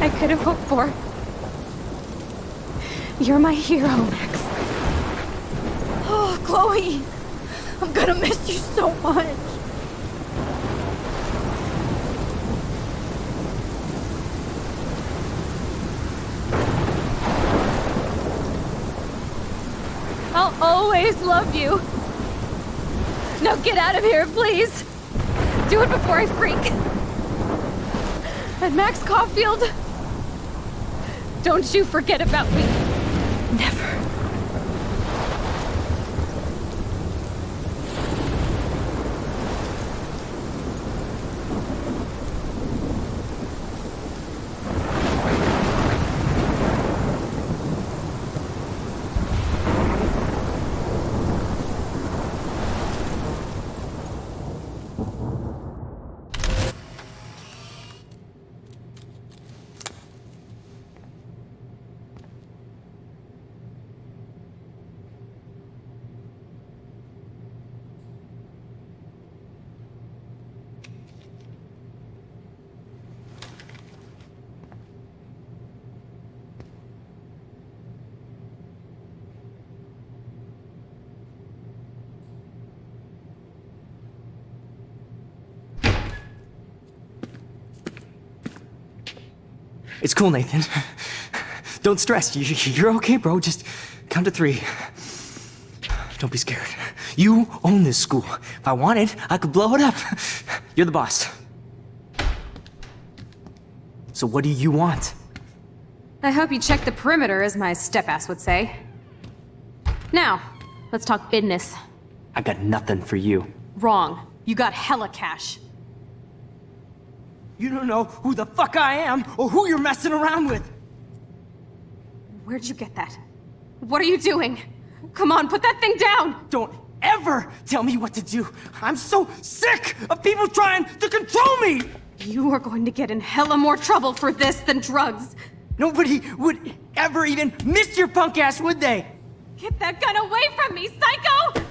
I could have hoped for. You're my hero, Max. Oh, Chloe, I'm gonna miss you so much. I'll always love you. Now get out of here, please. Do it before I freak. And Max Caulfield, don't you forget about me. Never. It's cool, Nathan. Don't stress. You're okay, bro. Just count to 3. Don't be scared. You own this school. If I wanted, I could blow it up. You're the boss. So what do you want? I hope you checked the perimeter, as my step-ass would say. Now, let's talk business. I got nothing for you. Wrong. You got hella cash. You don't know who the fuck I am or who you're messing around with. Where'd you get that? What are you doing? Come on, put that thing down! Don't ever tell me what to do. I'm so sick of people trying to control me! You are going to get in hella more trouble for this than drugs. Nobody would ever even miss your punk ass, would they? Get that gun away from me, psycho!